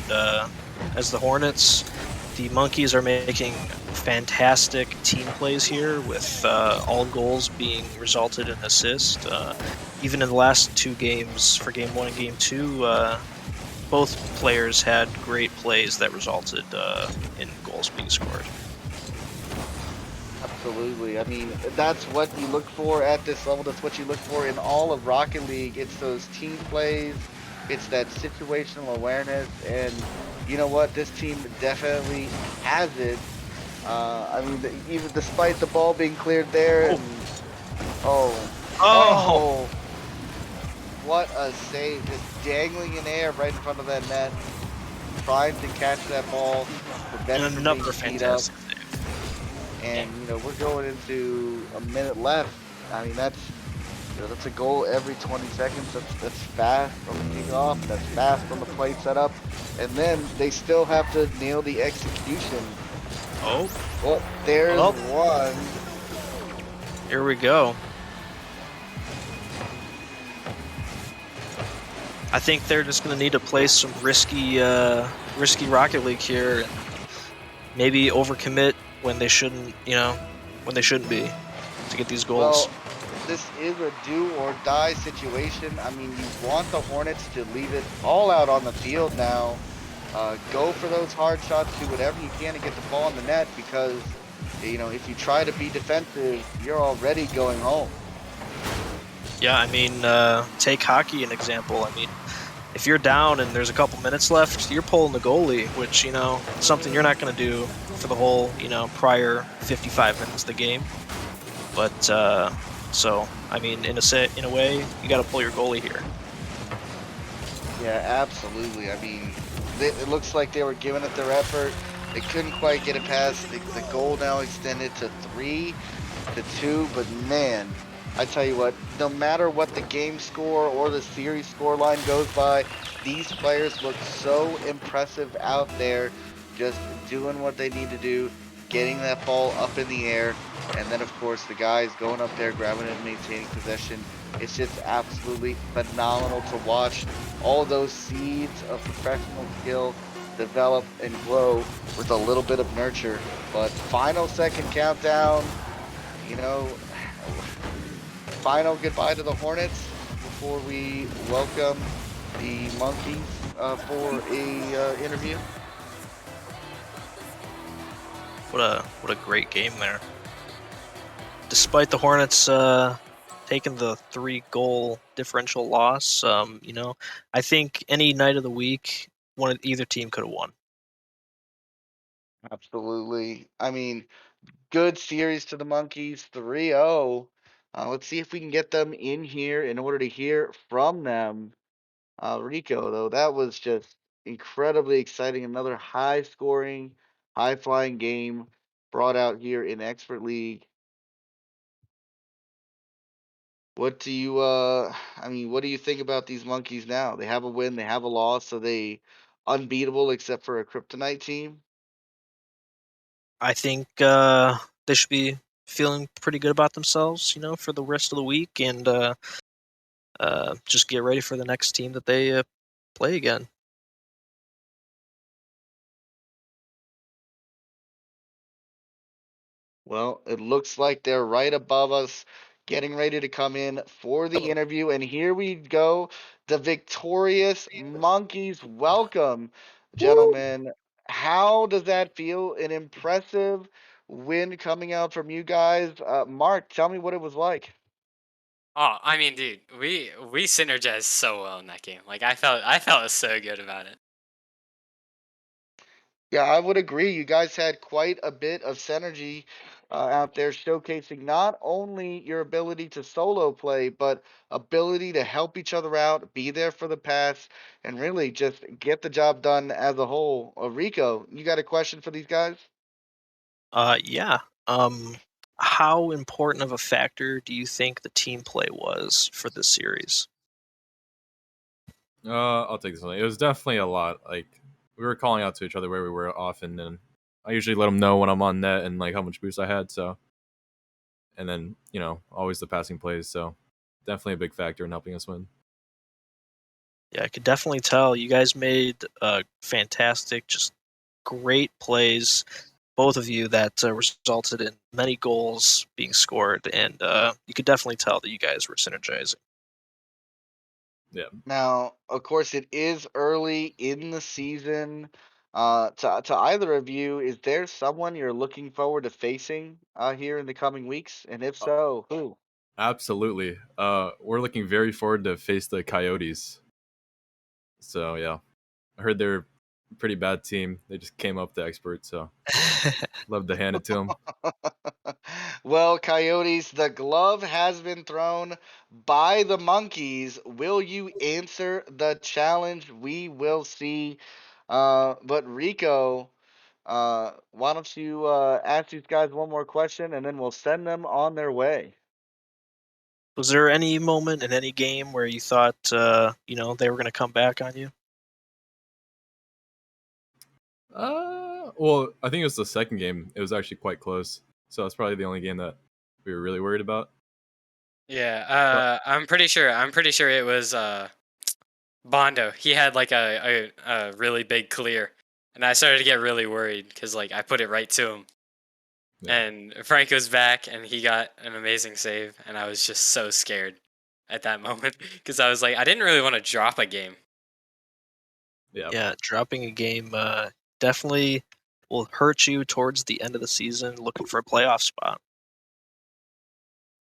as the Hornets, the Monkeys are making fantastic team plays here, with all goals being resulted in assist. Even in the last two games, for Game 1 and Game 2, both players had great plays that resulted in goals being scored. Absolutely. I mean, that's what you look for at this level. That's what you look for in all of Rocket League. It's those team plays, it's that situational awareness, and you know what? This team definitely has it. I mean, even despite the ball being cleared there, and oh, Oh! what a save! Just dangling in air right in front of that net, trying to catch that ball, prevent it And from being another teed up. fantastic save. And you know, we're going into a minute left. I mean, that's a goal every 20 seconds. That's fast on the kickoff. That's fast on the play setup, and then they still have to nail the execution. Oh, Well, there's Well. one. here we go. I think they're just going to need to play some risky Rocket League here, and maybe overcommit when they shouldn't, when they shouldn't be, to get these goals. Well, this is a do or die situation. I mean, you want the Hornets to leave it all out on the field now. Go for those hard shots. Do whatever you can to get the ball in the net, because you know, if you try to be defensive, you're already going home. Yeah, I mean, take hockey an example. I mean, if you're down and there's a couple minutes left, you're pulling the goalie, which, something you're not going to do for the whole, prior 55 minutes of the game. But, so, I mean, in a way, you got to pull your goalie here. Yeah, absolutely. I mean, it looks like they were giving it their effort. They couldn't quite get it past the goal. Now extended to 3-2. But man, I tell you what, no matter what the game score or the series score line goes by, these players look so impressive out there, just doing what they need to do, getting that ball up in the air, and then of course the guys going up there, grabbing it and maintaining possession. It's just absolutely phenomenal to watch all those seeds of professional skill develop and grow with a little bit of nurture. But final second countdown, you know, final goodbye to the Hornets before we welcome the Monkeys for a interview. What a great game there. Despite the Hornets taking the 3-goal differential loss, I think any night of the week, either team could have won. Absolutely. I mean, good series to the Monkeys, 3-0. Let's see if we can get them in here in order to hear from them. Rico, though, that was just incredibly exciting. Another high scoring, high flying game brought out here in Expert League. What do you I mean, what do you think about these Monkeys now? They have a win, they have a loss, so they unbeatable except for a Kryptonite team? I think they should be feeling pretty good about themselves, for the rest of the week, and just get ready for the next team that they play again. Well, it looks like they're right above us, getting ready to come in for the interview. And here we go. The victorious Monkeys. Welcome, Woo! gentlemen. how does that feel? An impressive win coming out from you guys. Mark, tell me what it was like. Oh, I mean, dude, we synergized so well in that game. Like I felt so good about it. Yeah, I would agree. You guys had quite a bit of synergy out there, showcasing not only your ability to solo play, but ability to help each other out, be there for the pass, and really just get the job done as a whole. Rico, you got a question for these guys? Yeah. Um, how important of a factor do you think the team play was for this series? I'll take this one. It was definitely a lot. Like we were calling out to each other where we were often, and I usually let them know when I'm on net and like how much boost I had. So, and then always the passing plays. So, definitely a big factor in helping us win. Yeah, I could definitely tell you guys made fantastic, just great plays, both of you, that resulted in many goals being scored, and you could definitely tell that you guys were synergizing. Yeah. Now, of course, it is early in the season. To either of you, is there someone you're looking forward to facing here in the coming weeks? And if so, who? Absolutely. We're looking very forward to face the Coyotes. So yeah, I heard they're a pretty bad team. They just came up to expert, so love to hand it to them. Well, Coyotes, the glove has been thrown by the Monkeys. Will you answer the challenge? We will see. But Rico, why don't you ask these guys one more question and then we'll send them on their way. Was there any moment in any game where you thought, they were going to come back on you? Well, I think it was the second game. It was actually quite close, so that's probably the only game that we were really worried about. Yeah, But I'm pretty sure. I'm pretty sure it was Bondo. He had like a really big clear, and I started to get really worried because like I put it right to him, yeah, and Frank was back, and he got an amazing save, and I was just so scared at that moment because I was like, I didn't really want to drop a game. yeah, Yeah, dropping a game definitely will hurt you towards the end of the season looking for a playoff spot.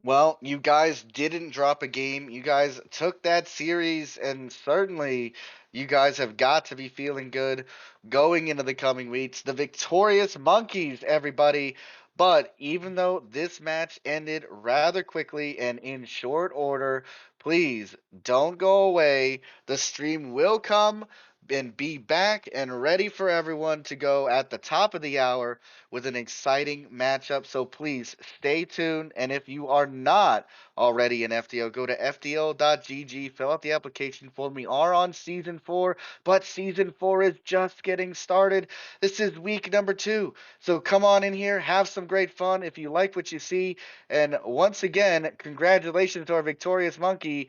Well, you guys didn't drop a game. You guys took that series, and certainly you guys have got to be feeling good going into the coming weeks. The victorious Monkeys, everybody. But even though this match ended rather quickly and in short order, please don't go away. The stream will come and be back and ready for everyone to go at the top of the hour with an exciting matchup. So please stay tuned. And if you are not already an FTO, go to FTO.gg, fill out the application form. We are on season 4, but season 4 is just getting started. This is week number 2. So come on in here, have some great fun if you like what you see. And once again, congratulations to our victorious monkeys.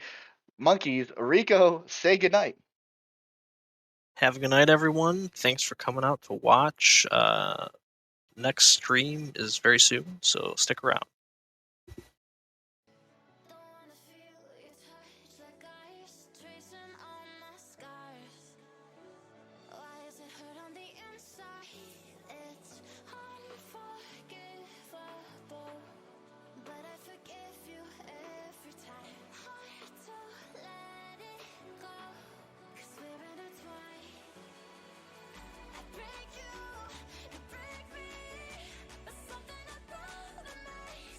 Rico, say goodnight. Have a good night, everyone. Thanks for coming out to watch. Next stream is very soon, so stick around. Don't wanna feel your touch like ice, tracing all my scars. Why is it hurt on the inside? It's unforgivable, but I forgive you every time. Hard to let it go, 'cause we're intertwined. I break you, you break me, but something about the night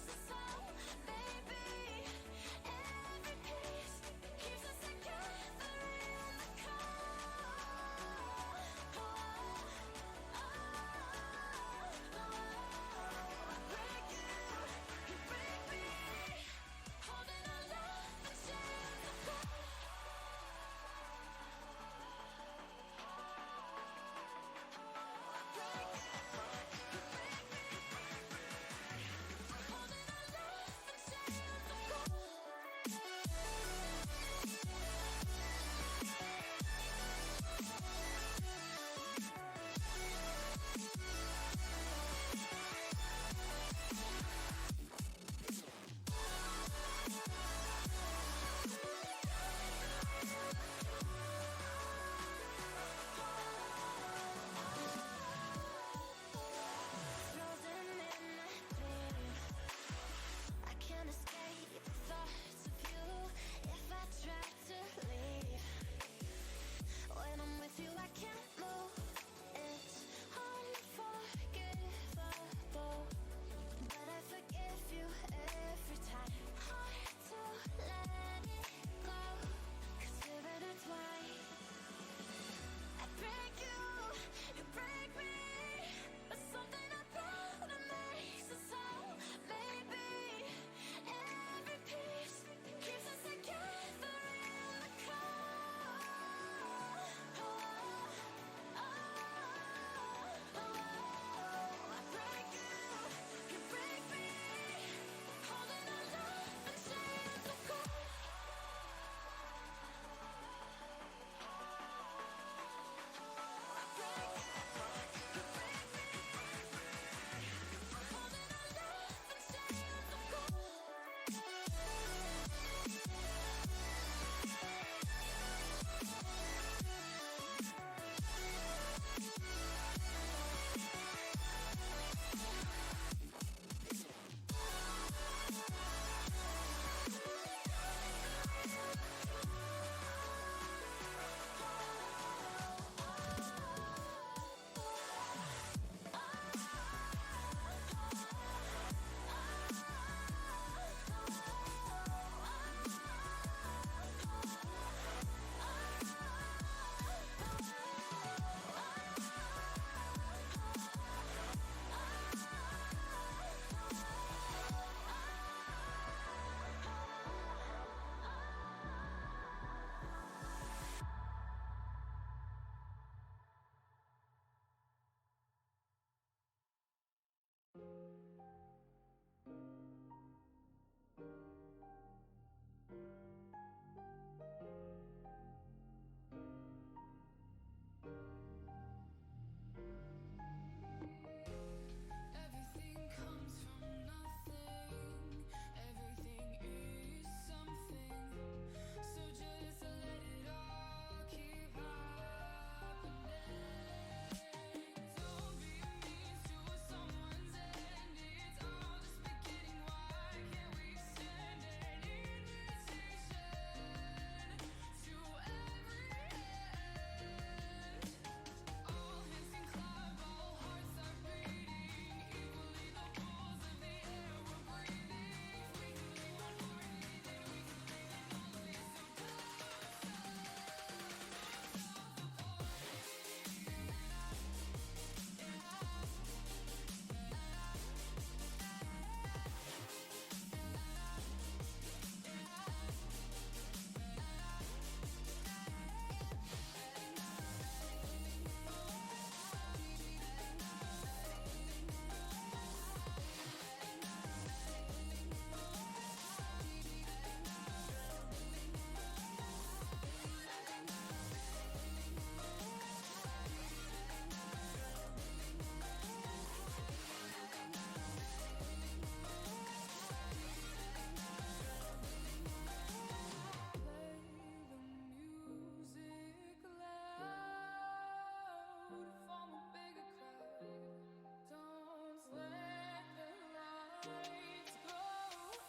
lights go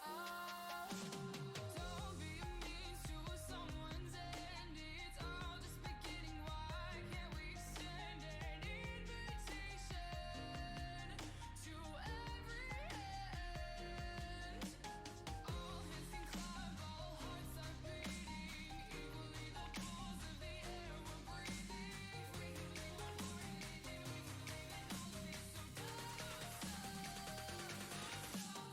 out. Don't be a means to someone's end. It's all just beginning. Why can't we send an invitation to every end? All hands can clap, all hearts are beating equally. The pulse of the air we're breathing. We can live one more anything. We can leave it all be so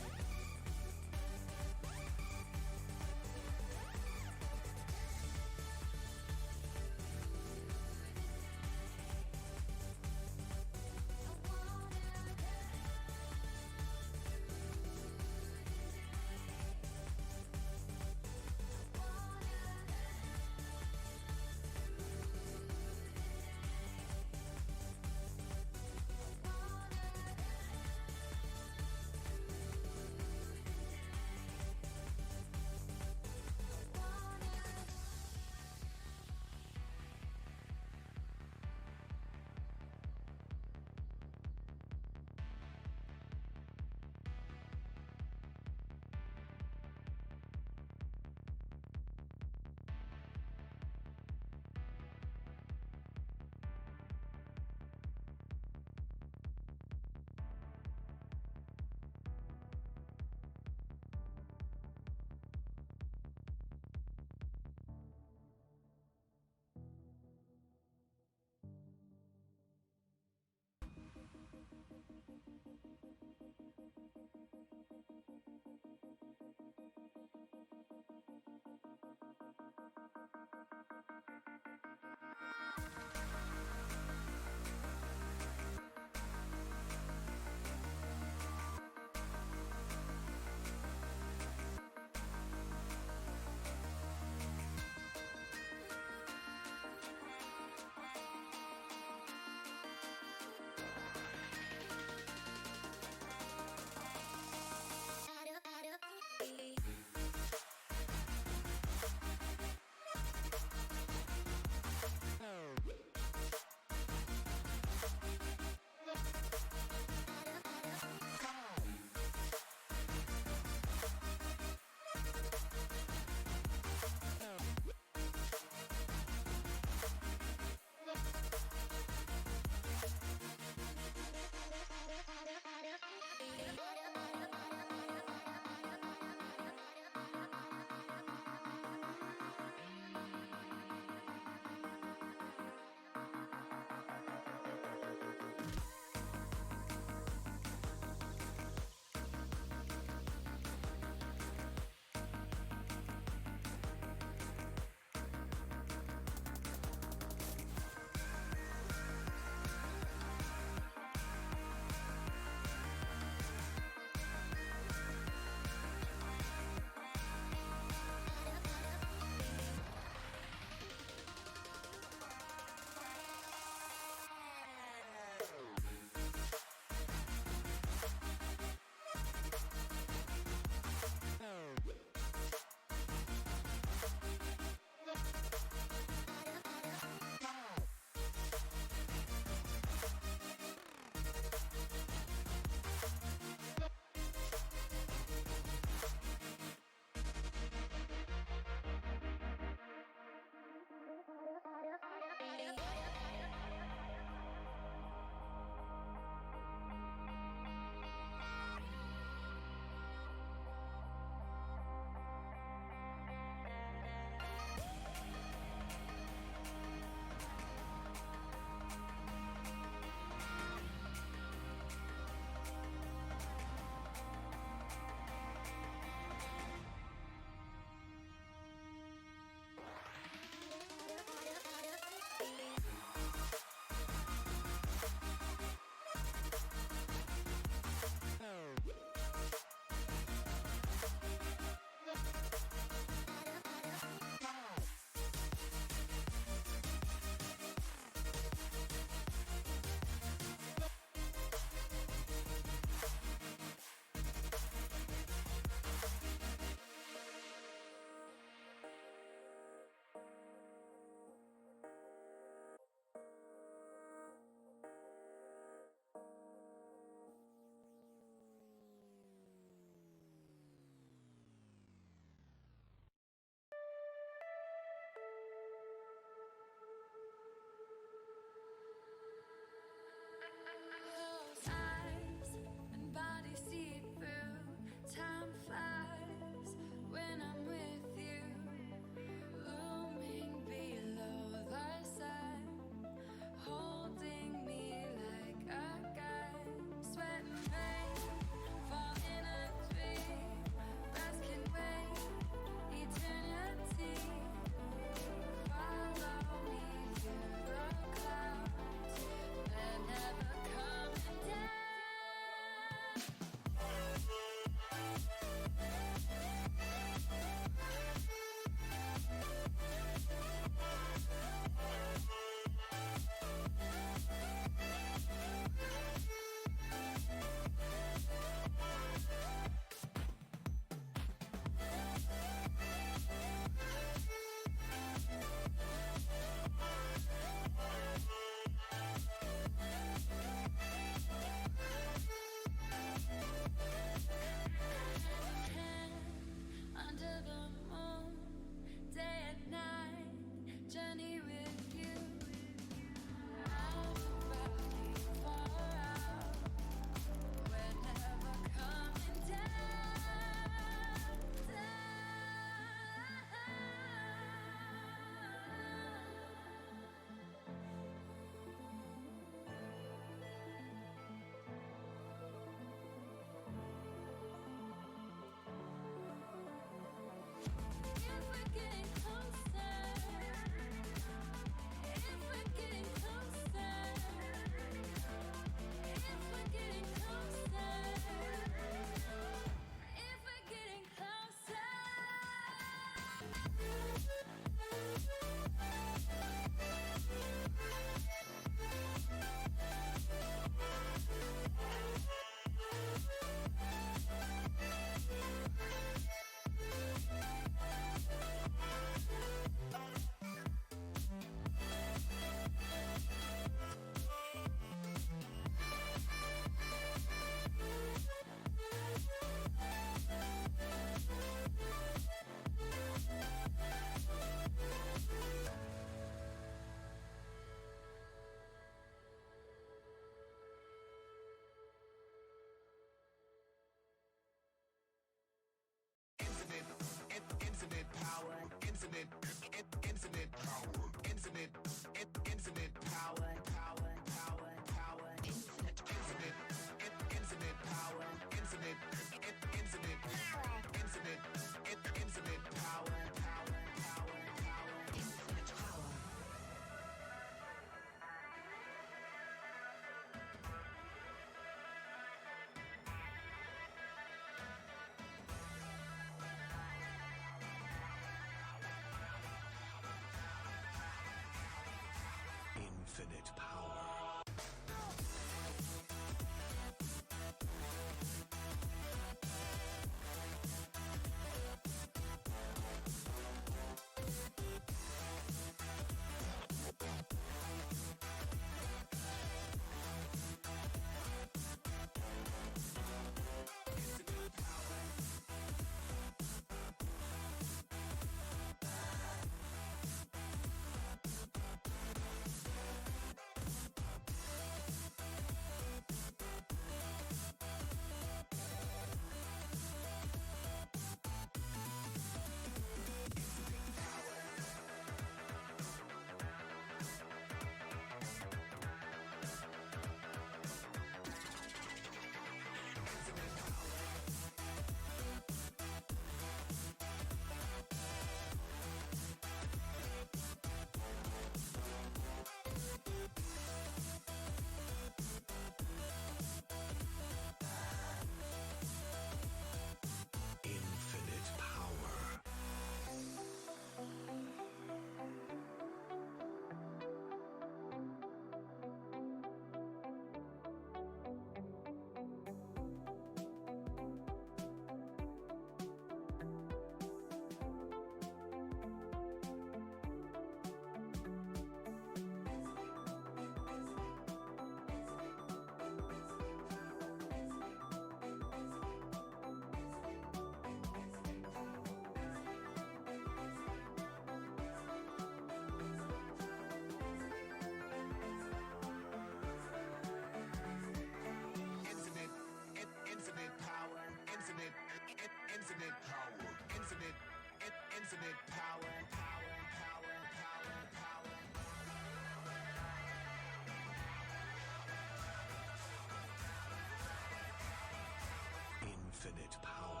infinite power.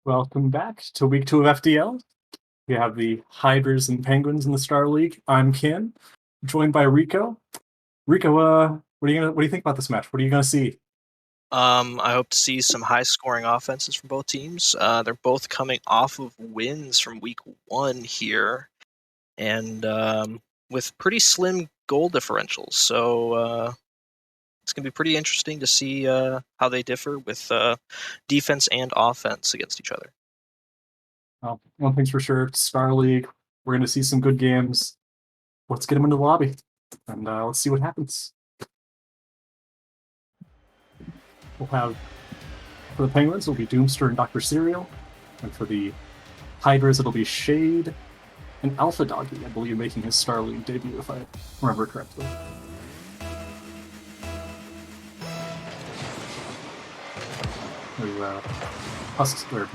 Welcome back to week 2 of FDL. We have the Hydras and Penguins in the Star League. I'm Ken, joined by Rico. Rico, what do you think about this match? What are you gonna see? I hope to see some high-scoring offenses from both teams. They're both coming off of wins from week 1 here, and with pretty slim goal differentials. So it's going to be pretty interesting to see how they differ with defense and offense against each other. Well, one thing's for sure, Star League. We're gonna see some good games. Let's get them into the lobby, and let's see what happens. We'll have, for the Penguins, it'll be Doomster and Dr. Cereal. And for the Hydras, it'll be Shade and Alpha Doggy, I believe, making his Star League debut, if I remember correctly.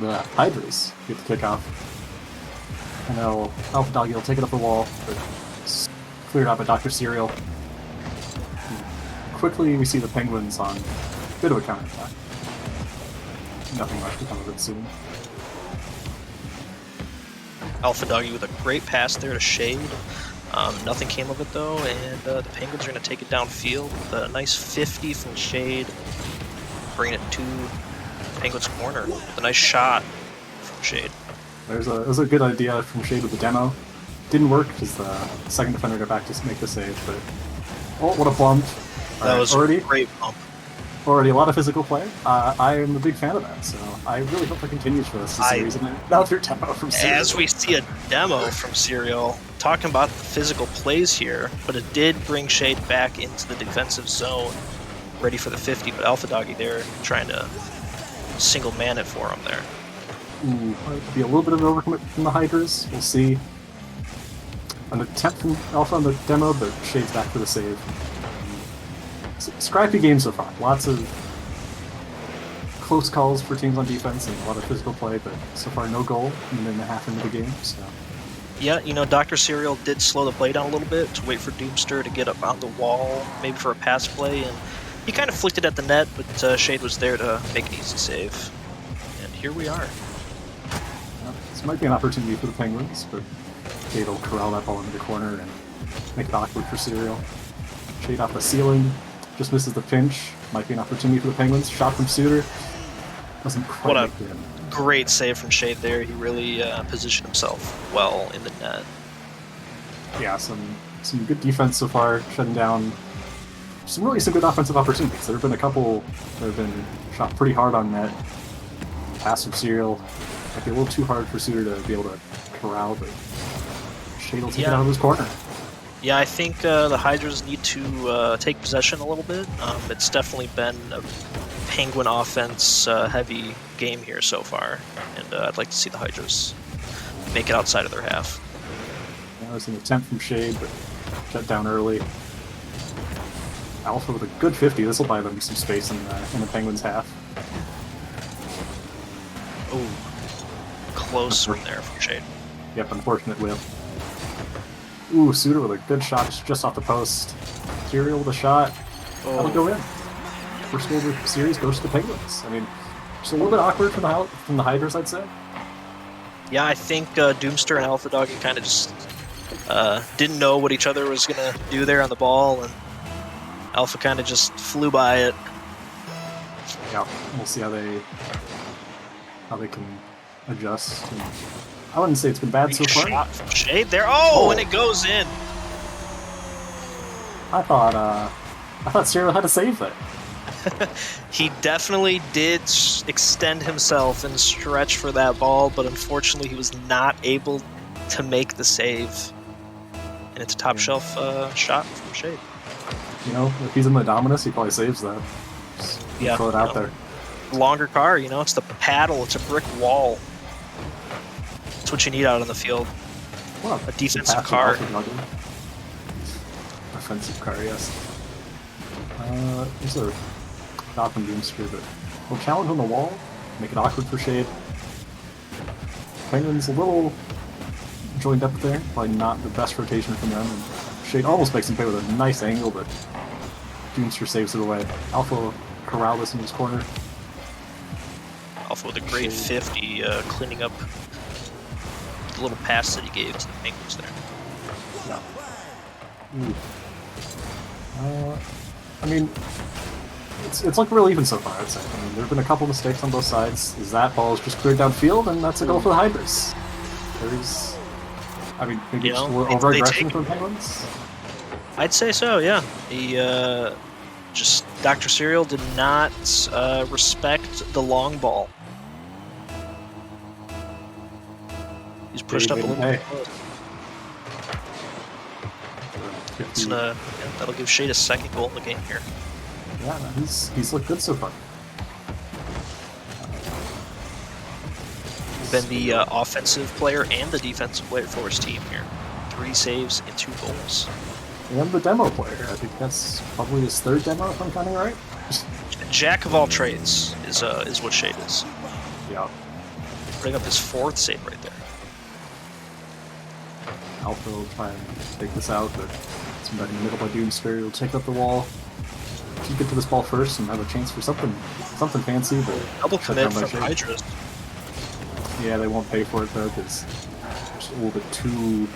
The Hydras get the kickoff. I know Alpha Doggy will take it up the wall, but it's cleared out by Dr. Cereal. Quickly, we see the Penguins on a bit of a counterattack. Nothing much to come of it soon. Alpha Doggy with a great pass there to Shade. Nothing came of it though, and the Penguins are going to take it downfield with a nice 50 from Shade, bringing it to Penguins' corner with a nice shot from Shade. It was a good idea from Shade with the demo. Didn't work because the second defender got back to make the save, but oh, what a bump! That was already a great bump. already a lot of physical play. I am a big fan of that, so I really hope that continues for this series. And another demo from Serial. As we see a demo from Serial, talking about the physical plays here, but it did bring Shade back into the defensive zone, ready for the 50, but Alpha Doggy there trying to single man it for him there. Ooh, might be a little bit of an overcommit from the Hydras. We'll see. An attempt from Alpha on the demo, but Shade's back for the save. Scrappy game so far. Lots of close calls for teams on defense and a lot of physical play, but so far no goal in a minute and a half into the game. So Yeah, Dr. Serial did slow the play down a little bit to wait for Doomster to get up on the wall, maybe for a pass play, and he kind of flicked it at the net, but Shade was there to make an easy save. And here we are. this might be an opportunity for the Penguins, but Shade will corral that ball into the corner and make it awkward for Serial. Shade off the ceiling, just misses the pinch. Might be an opportunity for the Penguins. Shot from Suter. Doesn't quite What a make it in. great save from Shade there. He really positioned himself well in the net. Yeah, some good defense so far, shutting down some good offensive opportunities. There have been a couple that have been shot pretty hard on net. Pass from Serial might be a little too hard for Suter to be able to corral, but Shade will take it Yeah. out of his corner. Yeah, I think the Hydras need to take possession a little bit. It's definitely been a Penguin offense heavy game here so far, and I'd like to see the Hydras make it outside of their half. That was an attempt from Shade, but shut down early. Alpha with a good 50. This will buy them some space in the Penguins' half. Oh, close from there from Shade. Yep, unfortunate whip. Ooh, Suter with a good shot just off the post. Serial with a shot. That'll go in. First goal of the series goes to the Penguins. I mean, just a little bit awkward from the Hydras, I'd say. Yeah, I think Doomster and Alpha Doggy kind of just didn't know what each other was gonna do there on the ball, and Alpha kind of just flew by it. Yeah, we'll see how they can adjust. And I wouldn't say it's been bad so far. Shot from Shade there. Oh, and it goes in. I thought Serial had a save there. He definitely did extend himself and stretch for that ball, but unfortunately he was not able to make the save. And it's a top shelf shot from Shade. If he's in the Dominus, he probably saves that. Just Yeah, throw it out there. Longer car, it's the paddle, it's a brick wall. That's what you need out on the field. Well, A defensive pass car. with Alpha Doggy. Offensive car, yes. There's a shot from Doomster, but we'll challenge on the wall, make it awkward for Shade. Penguins a little joined up there, probably not the best rotation from them. And Shade almost makes him pay with a nice angle, but Doomster saves it away. Alpha corral this in his corner. Alpha with a great 50, cleaning up the little pass that he gave to the Penguins there. Ooh. I mean, it's looked real even so far, I'd say. I mean, there have been a couple mistakes on both sides. Is that ball is just cleared downfield, and that's a goal for the Hydras. There's, I mean, maybe You just know, a little over-aggression from the Penguins? I'd say so, yeah. He, just, Dr. Serial did not respect the long ball. He's pushed up a little bit. It's gonna, that'll give Shade a second goal in the game here. Yeah, no, he's looked good so far. Been the offensive player and the defensive player for his team here. 3 saves and 2 goals. And the demo player. I think that's probably his 3rd demo, if I'm counting right. Jack of all trades is what Shade is. Yeah. Putting up his 4th save right there. Alpha will try and take this out, but somebody in the middle by Doomsphere will take up the wall. If you get to this ball first and have a chance for something fancy, but Double shut commit down by from Shade. Hydras. Yeah, they won't pay for it though, because there's a little bit too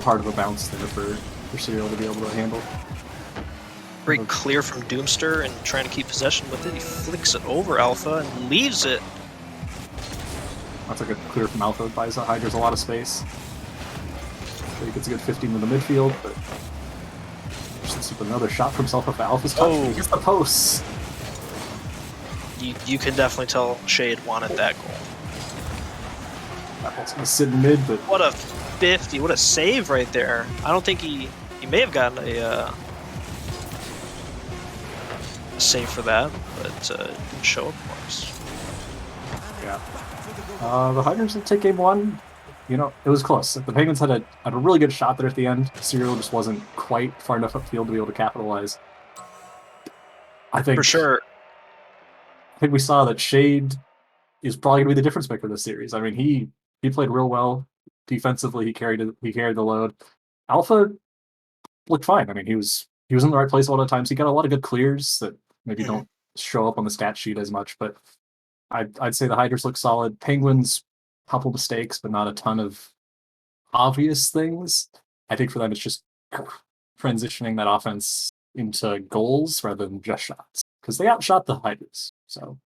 hard of a bounce there for Serial to be able to handle. Great clear from Doomster and trying to keep possession with it. He flicks it over Alpha and leaves it. That's a good clear from Alpha, buys the Hydras a lot of space. So he gets a good 15 in the midfield, but just with another shot from himself off Alpha's touch. Oh. He gets the post. You can definitely tell Shade wanted that goal. That ball's gonna sit in mid, but What a 50! What a save right there. I don't think he may have gotten a save for that, but didn't show up for us. yeah. The Hydras will take game 1. You know, it was close. The Penguins had a really good shot there at the end. Serial just wasn't quite far enough upfield to be able to capitalize. I think For sure. I think we saw that Shade is probably gonna be the difference maker this series. I mean, he played real well defensively. He carried the load. Alpha looked fine. I mean, he was in the right place a lot of times. He got a lot of good clears that maybe don't show up on the stat sheet as much. But I'd say the Hydras look solid. Penguins, couple mistakes, but not a ton of obvious things. I think for them, it's just transitioning that offense into goals rather than just shots, because they outshot the Hydras. So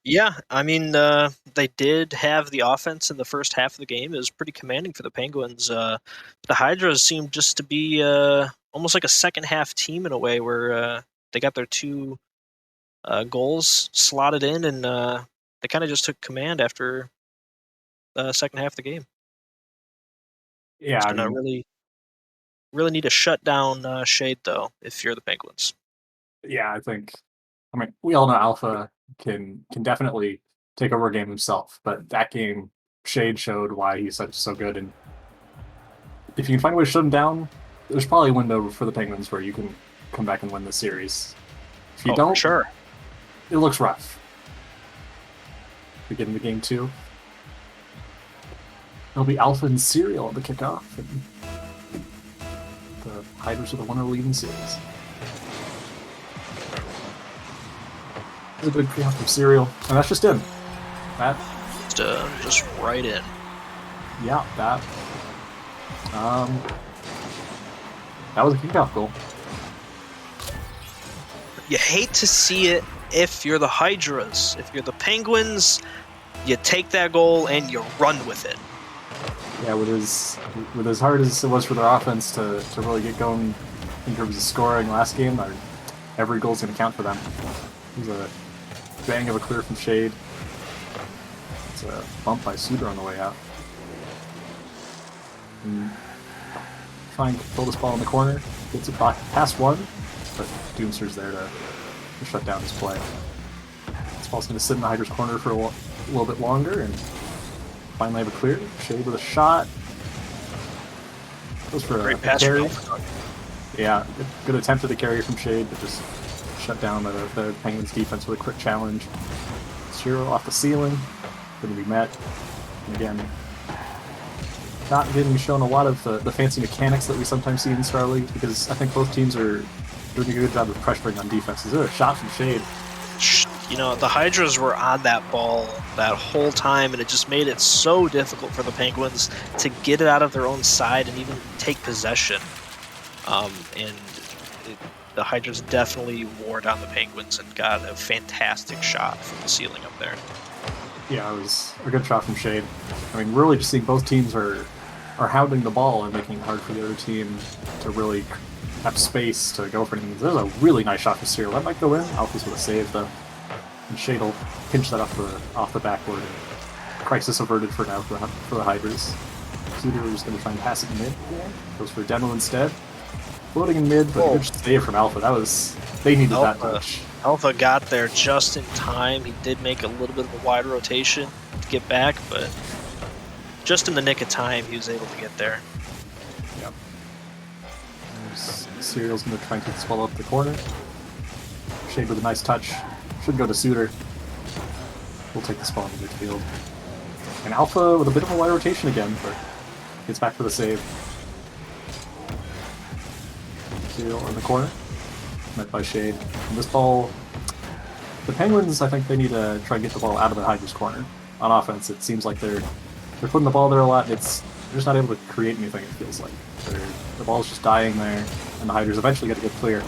Yeah, I mean, they did have the offense in the first half of the game. It was pretty commanding for the Penguins. The Hydras seemed just to be almost like a second half team in a way, where they got their 2 goals slotted in, and they kind of just took command after the second half of the game. yeah, It's I gonna mean, really need to shut down Shade, though, if you're the Penguins. yeah, I mean, we all know Alpha can definitely take over a game himself, but that game, Shade showed why he's so good. And if you can find a way to shut him down, there's probably a window for the Penguins where you can come back and win the series. If you Oh, don't, for sure. it looks rough. We get into game 2. It'll be Alpha and Serial at the kickoff, and the Hydras are the one leading series. It's a good kickoff from Serial, and that's just in. That Just right in. Yeah, that was a kickoff goal. You hate to see it if you're the Hydras. If you're the Penguins, you take that goal and you run with it. Yeah, with as hard as it was for their offense to really get going in terms of scoring last game, every goal's going to count for them. There's a bang of a clear from Shade. It's a bump by Suter on the way out. And try and control this ball in the corner. Gets it back past 1, but Doomster's there to shut down his play. This ball's going to sit in the Hydra's corner for a little bit longer, and finally have a clear. Shade with a shot. Goes for Great a pass carry. from Yeah, good attempt at the carry from Shade, but just shut down the Penguins defense with a quick challenge. Shiro off the ceiling, going to be met. And again, not getting shown a lot of the fancy mechanics that we sometimes see in Star League, because I think both teams are doing a good job of pressuring on defense. Is there a shot from Shade? You know, the Hydras were on that ball that whole time, and it just made it so difficult for the Penguins to get it out of their own side and even take possession. The Hydras definitely wore down the Penguins and got a fantastic shot from the ceiling up there. Yeah, it was a good shot from Shade. I mean, really just seeing both teams are hounding the ball and making it hard for the other team to really have space to go for anything. There's a really nice shot for Serial. That might go in. Alphys with a save, though. And Shade will pinch that off the backboard. Crisis averted for now for the Hydras. Suter is going to try and pass it in mid. Goes for Demo instead. Floating in mid, but a good save from Alpha. They needed that much. Alpha got there just in time. He did make a little bit of a wide rotation to get back, but just in the nick of time, he was able to get there. Yep. Serial's going to try and take this ball up the corner. Shade with a nice touch. Should go to Suter. We'll take this ball in the midfield. And Alpha with a bit of a wide rotation again, but gets back for the save. Serial in the corner. Met by Shade. And this ball... The Penguins, I think they need to try and get the ball out of the Hydra's corner. On offense, it seems like they're putting the ball there a lot, and they're just not able to create anything, it feels like. The ball's just dying there, and the Hydras eventually get to get clear.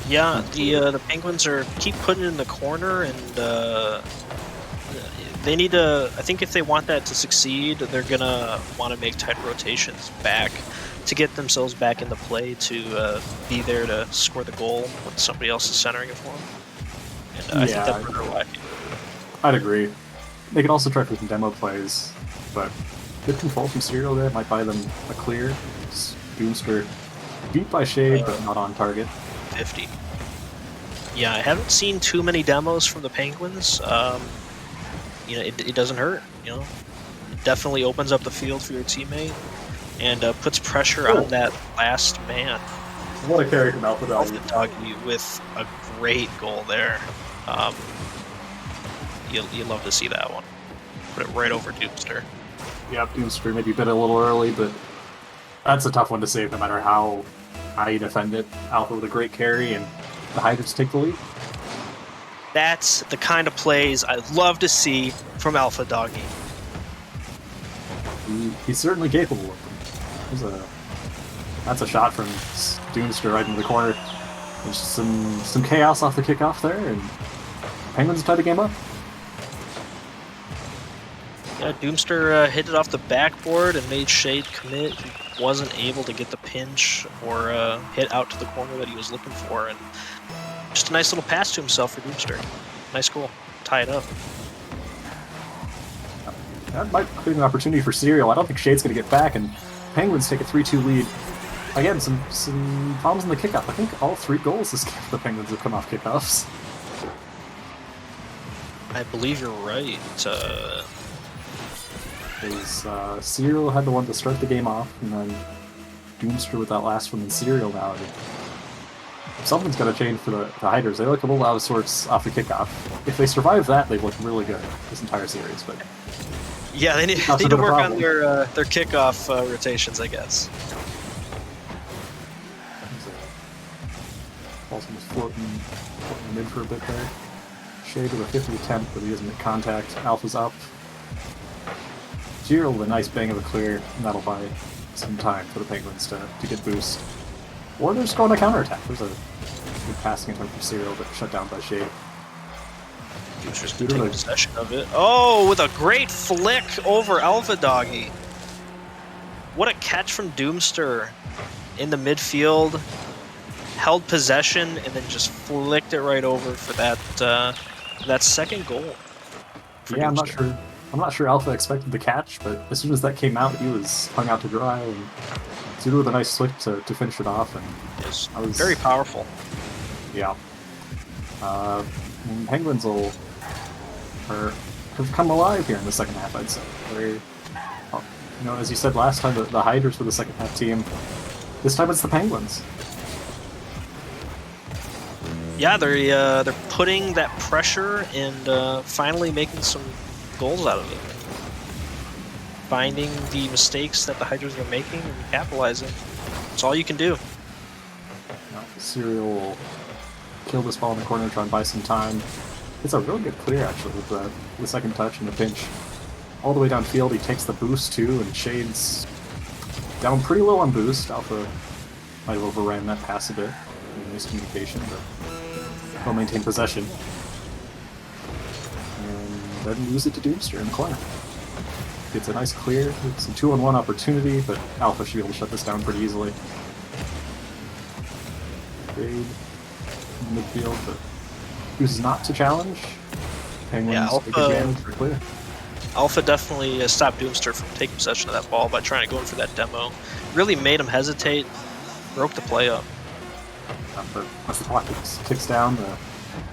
Yeah, the Penguins keep putting it in the corner, and they need to... I think if they want that to succeed, they're going to want to make tight rotations back to get themselves back into play to be there to score the goal when somebody else is centering it for them. And I think that's where they're lacking. I'd agree. They can also try for some demo plays, but good control from Serial there might buy them a clear. Doomster beat by Shade, but not on target. 50. Yeah, I haven't seen too many demos from the Penguins. You know, it doesn't hurt. You know, it definitely opens up the field for your teammate and puts pressure on that last man. What a carry from Alpha Dog. Alpha Doggy with a great goal there. You love to see that one. Put it right over Doomster. Yeah, Doomster maybe bit a little early, but that's a tough one to save no matter how you defend it. Alpha with a great carry, and the Hydras take the lead. That's the kind of plays I love to see from Alpha Doggy. He's certainly capable of them. That's a shot from Doomster right into the corner. There's some chaos off the kickoff there, and Penguins tie the game up. Yeah, Doomster hit it off the backboard and made Shade commit. He wasn't able to get the pinch or hit out to the corner that he was looking for, and just a nice little pass to himself for Doomster. Nice goal. Tie it up. That might create an opportunity for Serial. I don't think Shade's going to get back, and Penguins take a 3-2 lead. Again, some problems in the kickoff. I think all 3 goals this game for the Penguins have come off kickoffs. I believe you're right. Serial had the one to start the game off, and then Doomster with that last one, and Serial now. Something's got to change for the Hydras. They look a little out of sorts off the kickoff. If they survive that, they look really good this entire series. But yeah, they need to work on their kickoff rotations, I guess. Paulson was floating mid for a bit there. Shade with a 50 attempt, but he doesn't make contact. Alpha's up. Giro with a nice bang of a clear, and that'll buy some time for the Penguins to get boost. Or they're just going to counterattack. There's a good passing attempt from Serial, but shut down by Shade. Doomster's going to take possession of it. Oh, with a great flick over Alpha Doggy. What a catch from Doomster in the midfield. Held possession and then just flicked it right over for that second goal. Yeah, I'm not sure Alpha expected the catch, but as soon as that came out, he was hung out to dry, and Sudo with a nice flick to finish it off, and it was very powerful. Yeah. Penguins have come alive here in the second half, I'd say. As you said last time, the Hydras were the second half team. This time it's the Penguins. Yeah, they're putting that pressure and finally making some goals out of it. Finding the mistakes that the Hydras are making and capitalizing. That's all you can do. Serial kill this ball in the corner, try and buy some time. It's a really good clear, actually, with the second touch and the pinch. All the way downfield, he takes the boost, too, and Shade's down pretty low on boost. Alpha might have overran that pass a bit. Miscommunication, but will maintain possession. And then lose it to Doomster in the corner. Gets a nice clear. It's a 2-on-1 opportunity, but Alpha should be able to shut this down pretty easily. Grade in midfield, but chooses not to challenge. Penguins Yeah, take advantage for clear. Alpha definitely stopped Doomster from taking possession of that ball by trying to go in for that demo. Really made him hesitate, broke the play up. But once the clock ticks down, the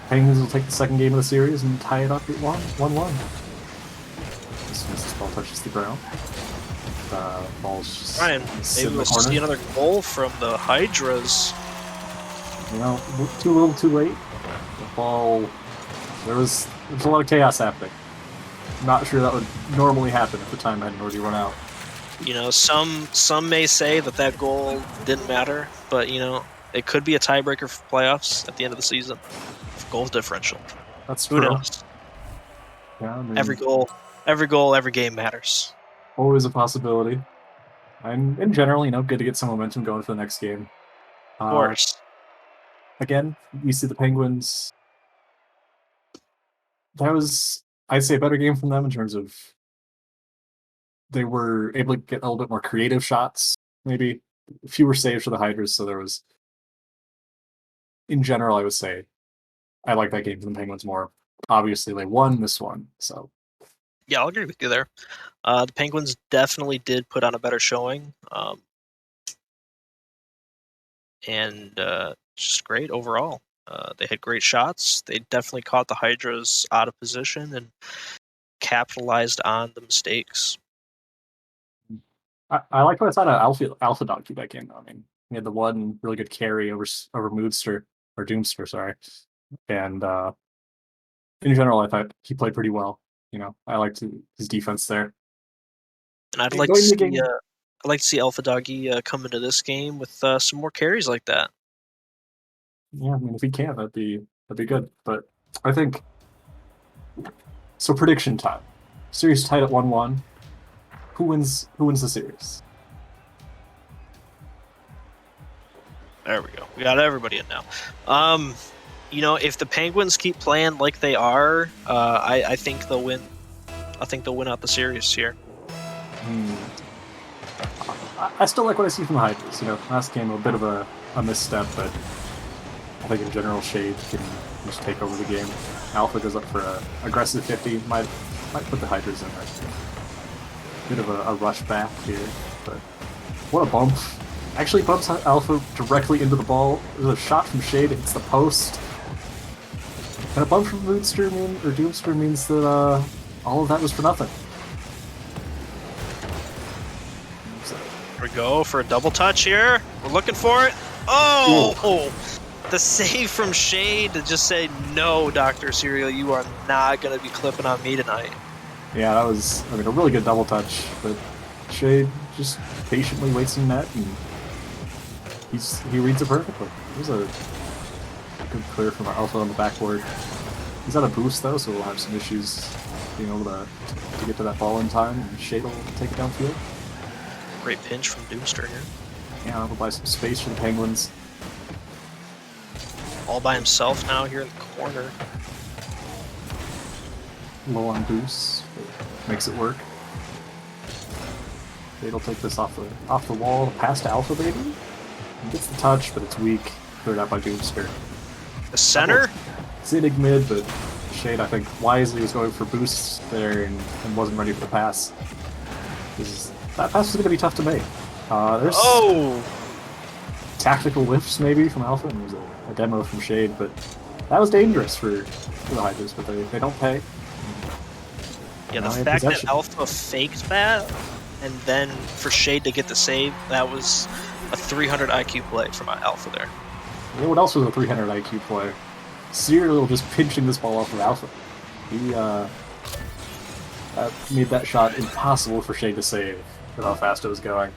Penguins will take the second game of the series and tie it up at 1-1. As soon as this ball touches the ground, ball's just Ryan, sit maybe in the we'll corner. see another goal from the Hydras. You know, too little, too late. The ball. There's a lot of chaos happening. I'm not sure that would normally happen if the time hadn't already run out. You know, some may say that goal didn't matter, but you know, it could be a tiebreaker for playoffs at the end of the season. Goal differential. That's Who true. knows? Yeah, I mean, Every goal, every game matters. always a possibility. And in general, you know, good to get some momentum going for the next game. Of course. Again, we see the Penguins. That was, I'd say, a better game from them in terms of they were able to get a little bit more creative shots, maybe. Fewer saves for the Hydras, so there was, in general, I would say, I like that game for the Penguins more. Obviously, they won this one, so Yeah, I'll agree with you there. The Penguins definitely did put on a better showing, and just great overall. They had great shots. They definitely caught the Hydras out of position and capitalized on the mistakes. I like what I thought of Alpha Dog that game, though. I mean, he had the one really good carry over Moodster, or Doomster, sorry. And in general, I thought he played pretty well. You know, I liked his defense there. And I'd Yeah, like to going see, into game- I'd like to see Alpha Doggy come into this game with some more carries like that. Yeah, I mean, if he can, that'd be good. But I think so. Prediction time. Series tied at 1-1. Who wins the series? There we go. We got everybody in now. You know, if the Penguins keep playing like they are, I think they'll win. I think they'll win out the series here. I still like what I see from the Hydras. You know, last game a bit of a misstep, but I think in general Shade can just take over the game. Alpha goes up for a aggressive 50. Might put the Hydras in there. Bit of a rush back here, but what a bump. Actually bumps Alpha directly into the ball. There's a shot from Shade, it hits the post. And a bump from Doomster means that all of that was for nothing. So, Here we go for a double touch here. We're looking for it. Oh! The save from Shade to just say, no, Dr. Serial, you are not going to be clipping on me tonight. yeah, that was, I mean, a really good double touch, but Shade just patiently waits in net, and he reads it perfectly. It was a good clear from Alpha on the backboard. He's on a boost, though, so we'll have some issues being able to get to that ball in time, and Shade will take it downfield. Great pinch from Doomster here. Yeah, we'll buy some space for the Penguins. All by himself now here in the corner. Low on boost, but makes it work. Shade will take this off the wall, pass to Alpha, maybe? He gets the touch, but it's weak. Cleared out by Doomster. The center? Zinig mid, but Shade, I think, wisely was going for boosts there and wasn't ready for the pass. That pass was going to be tough to make. There's tactical lifts maybe from Alpha, and there's a demo from Shade, but that was dangerous for the Hydras, but they don't pay. Yeah, the Now he had fact that possession. Alpha faked that, and then for Shade to get the save, that was a 300 IQ play from Alpha there. You know what else was a 300 IQ play? Serial just pinching this ball off of Alpha. He made that shot impossible for Shade to save with how fast it was going.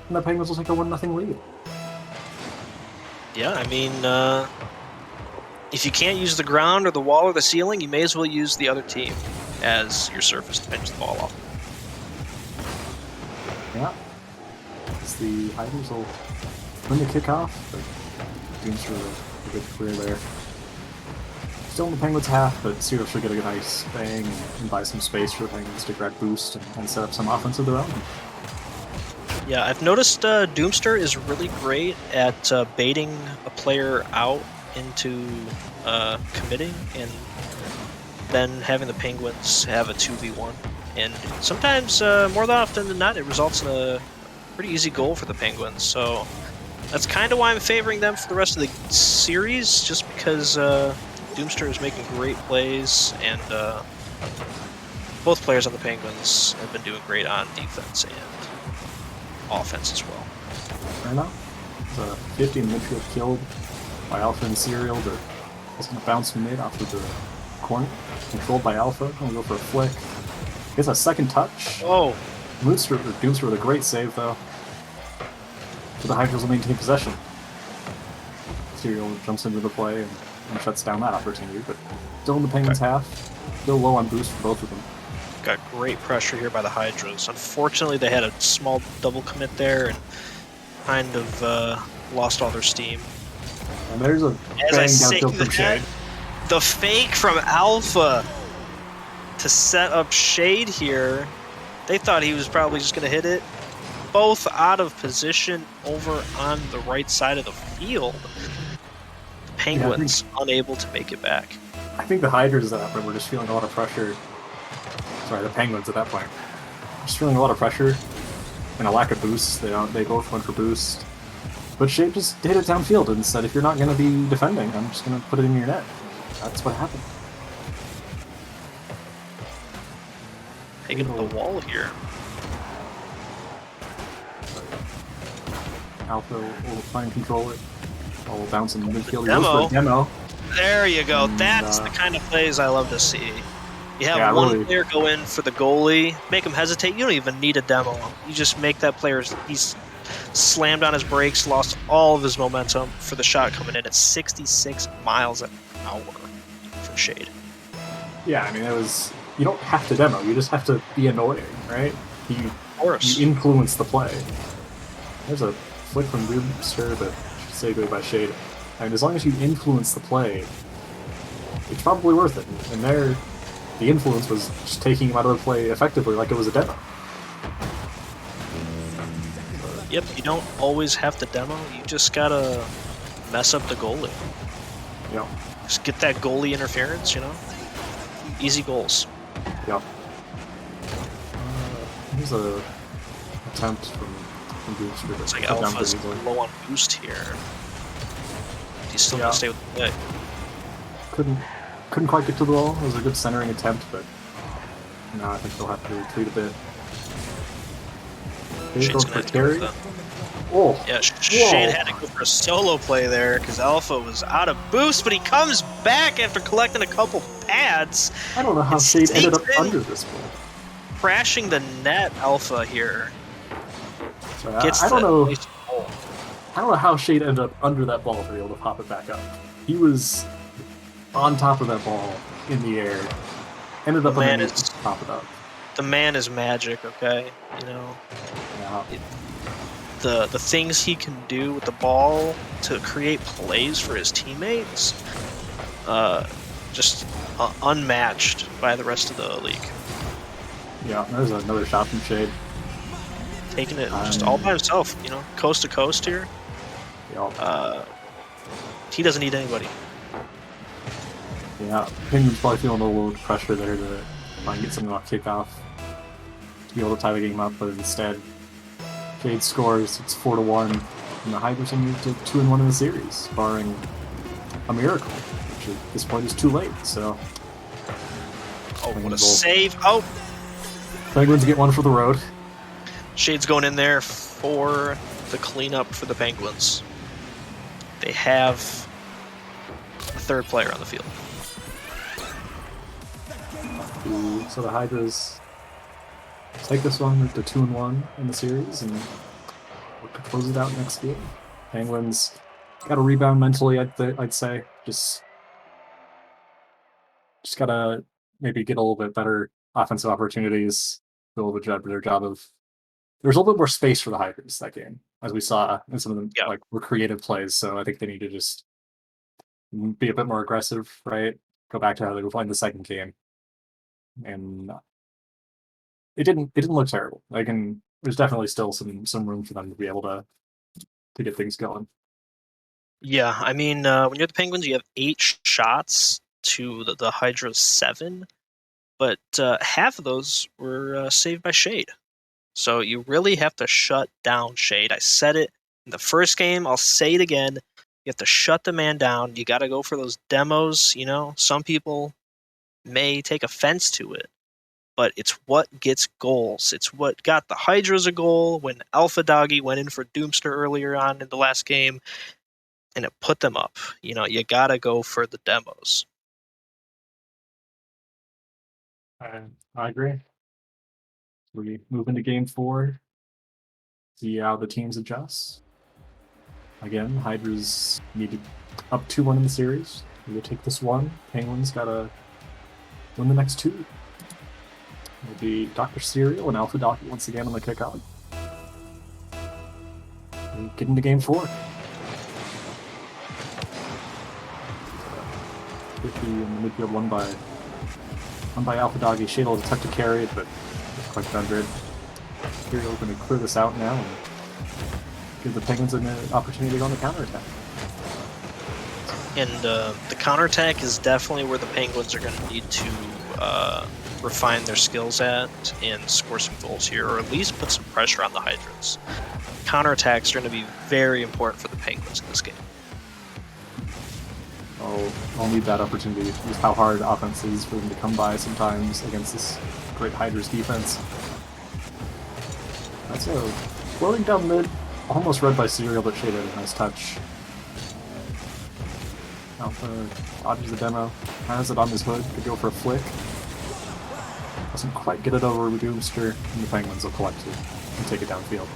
And the Penguins will take a 1-0 lead. Yeah, I mean, if you can't use the ground or the wall or the ceiling, you may as well use the other team as your surface to finish the ball off. Yeah. As the Hiders will win the kickoff, but Doomster a good clear there. Still in the Penguins' half, but Serial should get a nice bang and buy some space for the Penguins to grab boost and set up some offense of their own. Yeah, I've noticed Doomster is really great at baiting a player out into committing and then having the Penguins have a 2v1. And sometimes, more often than not, it results in a pretty easy goal for the Penguins. So that's kind of why I'm favoring them for the rest of the series, just because Doomster is making great plays, and both players on the Penguins have been doing great on defense and offense as well. Fair enough. The 50 in midfield killed by Alpha and Serial, but it's going to bounce from mid off of the corner. Controlled by Alpha. Going to go for a flick. Gets a second touch. Oh, Doomster with a great save, though. So the Hydras will maintain possession. Serial jumps into the play and shuts down that opportunity, but still in the Penguins' half. Still low on boost for both of them. got great pressure here by the Hydras. Unfortunately, they had a small double commit there and kind of lost all their steam. And there's a As I bang say downfield from Shade. the fake from Alpha to set up Shade here. They thought he was probably just going to hit it. Both out of position over on the right side of the field. The Penguins unable to make it back. I think the Hydras were just feeling a lot of pressure. Sorry, the Penguins at that point. Just feeling a lot of pressure and a lack of boost. They both went for boost. But Shade just hit it downfield and said, if you're not going to be defending, I'm just going to put it in your net. That's what happened. Taking up the wall here. Alpha will try and control it. Ball will bounce in the midfield. He Demo. goes for a demo. There you go. And, That's the kind of plays I love to see. You have Yeah, one really. player go in for the goalie, make him hesitate. You don't even need a demo. You just make that player. He's slammed on his brakes, lost all of his momentum for the shot coming in at 66 miles an hour from Shade. Yeah, I mean, it was. You don't have to demo. You just have to be annoying, right? Of course. You influence the play. There's a flick from Doomster, but saved away by Shade. I mean, as long as you influence the play, it's probably worth it. And there, the influence was just taking him out of the play effectively, like it was a demo. Yep, you don't always have to demo. You just gotta mess up the goalie. You know, Just get that goalie interference, you know? Easy goals. yeah. Here's a attempt from Doomster. It's like to cut down Alpha's pretty easily. low on boost here. He's still Yeah. gonna stay with the play. Couldn't quite get to the wall. It was a good centering attempt, but no, I think they'll have to retreat a bit. Shade Shade's goes gonna for have to go carry. for the... Oh, Yeah, Shade had to go for a solo play there because Alpha was out of boost, but he comes back after collecting a couple pads, I don't know how It Shade ended up stinks in. under this ball. crashing the net. Alpha here So gets I don't the know. nice goal. I don't know how Shade ended up under that ball to be able to pop it back up. He was on top of that ball in the air. Ended up The man underneath is- to pop it up. The man is magic, okay? You know, Yeah. the things he can do with the ball to create plays for his teammates, just unmatched by the rest of the league. Yeah, there's another shot from Shade. Taking it just all by himself, you know, coast to coast here. Yeah. He doesn't need anybody. Yeah, Penguins probably feeling a little pressure there to try and get something off kickoff to be able to tie the game up, but instead, Shade scores. It's 4-1, and the Hydras have moved to 2-1 in the series, barring a miracle, which at this point is too late. So Oh, what a Penguins will- save! Oh, Penguins get one for the road. Shade's going in there for the cleanup for the Penguins. They have a third player on the field. So the Hydras take this one to 2-1 in the series and look to close it out next game. Penguins got a rebound mentally, I'd say. Just just gotta maybe get a little bit better offensive opportunities, do a little bit better job of. There's a little bit more space for the Hydras that game, as we saw in some of them Yeah. like were creative plays. So I think they need to just be a bit more aggressive, right? Go back to how they were playing the second game, and it didn't look terrible. There's definitely still some room for them to be able to get things going. Yeah, I mean, when you're the Penguins, you have 8 shots to the Hydra's 7, but half of those were saved by Shade. So you really have to shut down Shade. I said it in the first game. I'll say it again. You have to shut the man down. You got to go for those demos. You know, some people may take offense to it, but it's what gets goals. It's what got the Hydras a goal when Alpha Doggy went in for Doomster earlier on in the last game, and it put them up. You know, you got to go for the demos. I agree. We move into game 4. See how the teams adjust. Again, Hydras needed up 2-1 in the series. They take this one. Penguins gotta win the next 2. It'll be Dr. Serial and Alpha Doggy once again on the kickoff. We get into game 4. 50 in the midfield, one by Alpha Doggy. Shade will attempt to carry it, but quite under it. Serial going to clear this out now and give the Penguins an opportunity to go on the counterattack. And the counterattack is definitely where the Penguins are going to need to refine their skills at and score some goals here, or at least put some pressure on the Hydras. Counterattacks are going to be very important for the Penguins in this game. I'll need that opportunity. Just how hard offense is for them to come by sometimes against this great Hydras defense. That's a floating down mid, almost read by Serial, but Shade had a nice touch. Alpha dodges the demo, has it on his hood, could go for a flick. Doesn't quite get it over with Doomster, and the Penguins will collect it and take it downfield.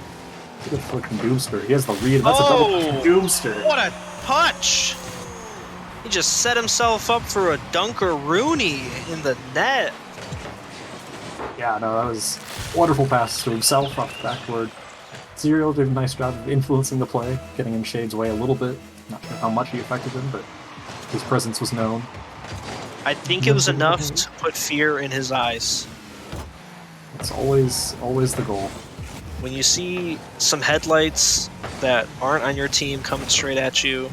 It's a good flick from Doomster. He has the read, and that's a double from Doomster. What a touch! He just set himself up for a Dunker-Rooney in the net. Yeah, no, that was a wonderful pass to himself off the backboard. Serial did a nice job of influencing the play, getting in Shade's way a little bit. Not sure how much he affected him, but his presence was known. I think it was enough to put fear in his eyes. It's always the goal. When you see some headlights that aren't on your team coming straight at you,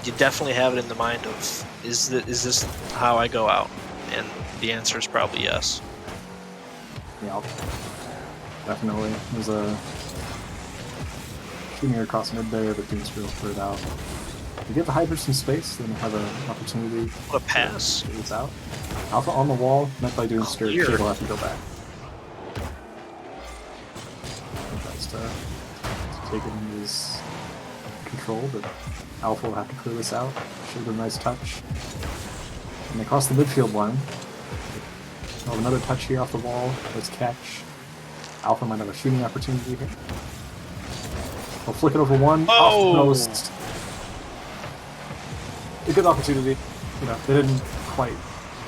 you definitely have it in the mind of, is this how I go out? And the answer is probably yes. Yeah, definitely. There's a shooting across mid there, but Doomster will clear it out. To give the Hydras some space, then have an opportunity. What a pass. To get out. Alpha on the wall, met by Doomster. Clear. Shade will have to go back. Tries to take it in his control, but Alpha will have to clear this out. Shade with a nice touch. And they cross the midfield line. Oh, another touch here off the wall. Let's catch. Alpha might have a shooting opportunity here. They'll flick it over one. Off the post. A good opportunity. You know, they didn't quite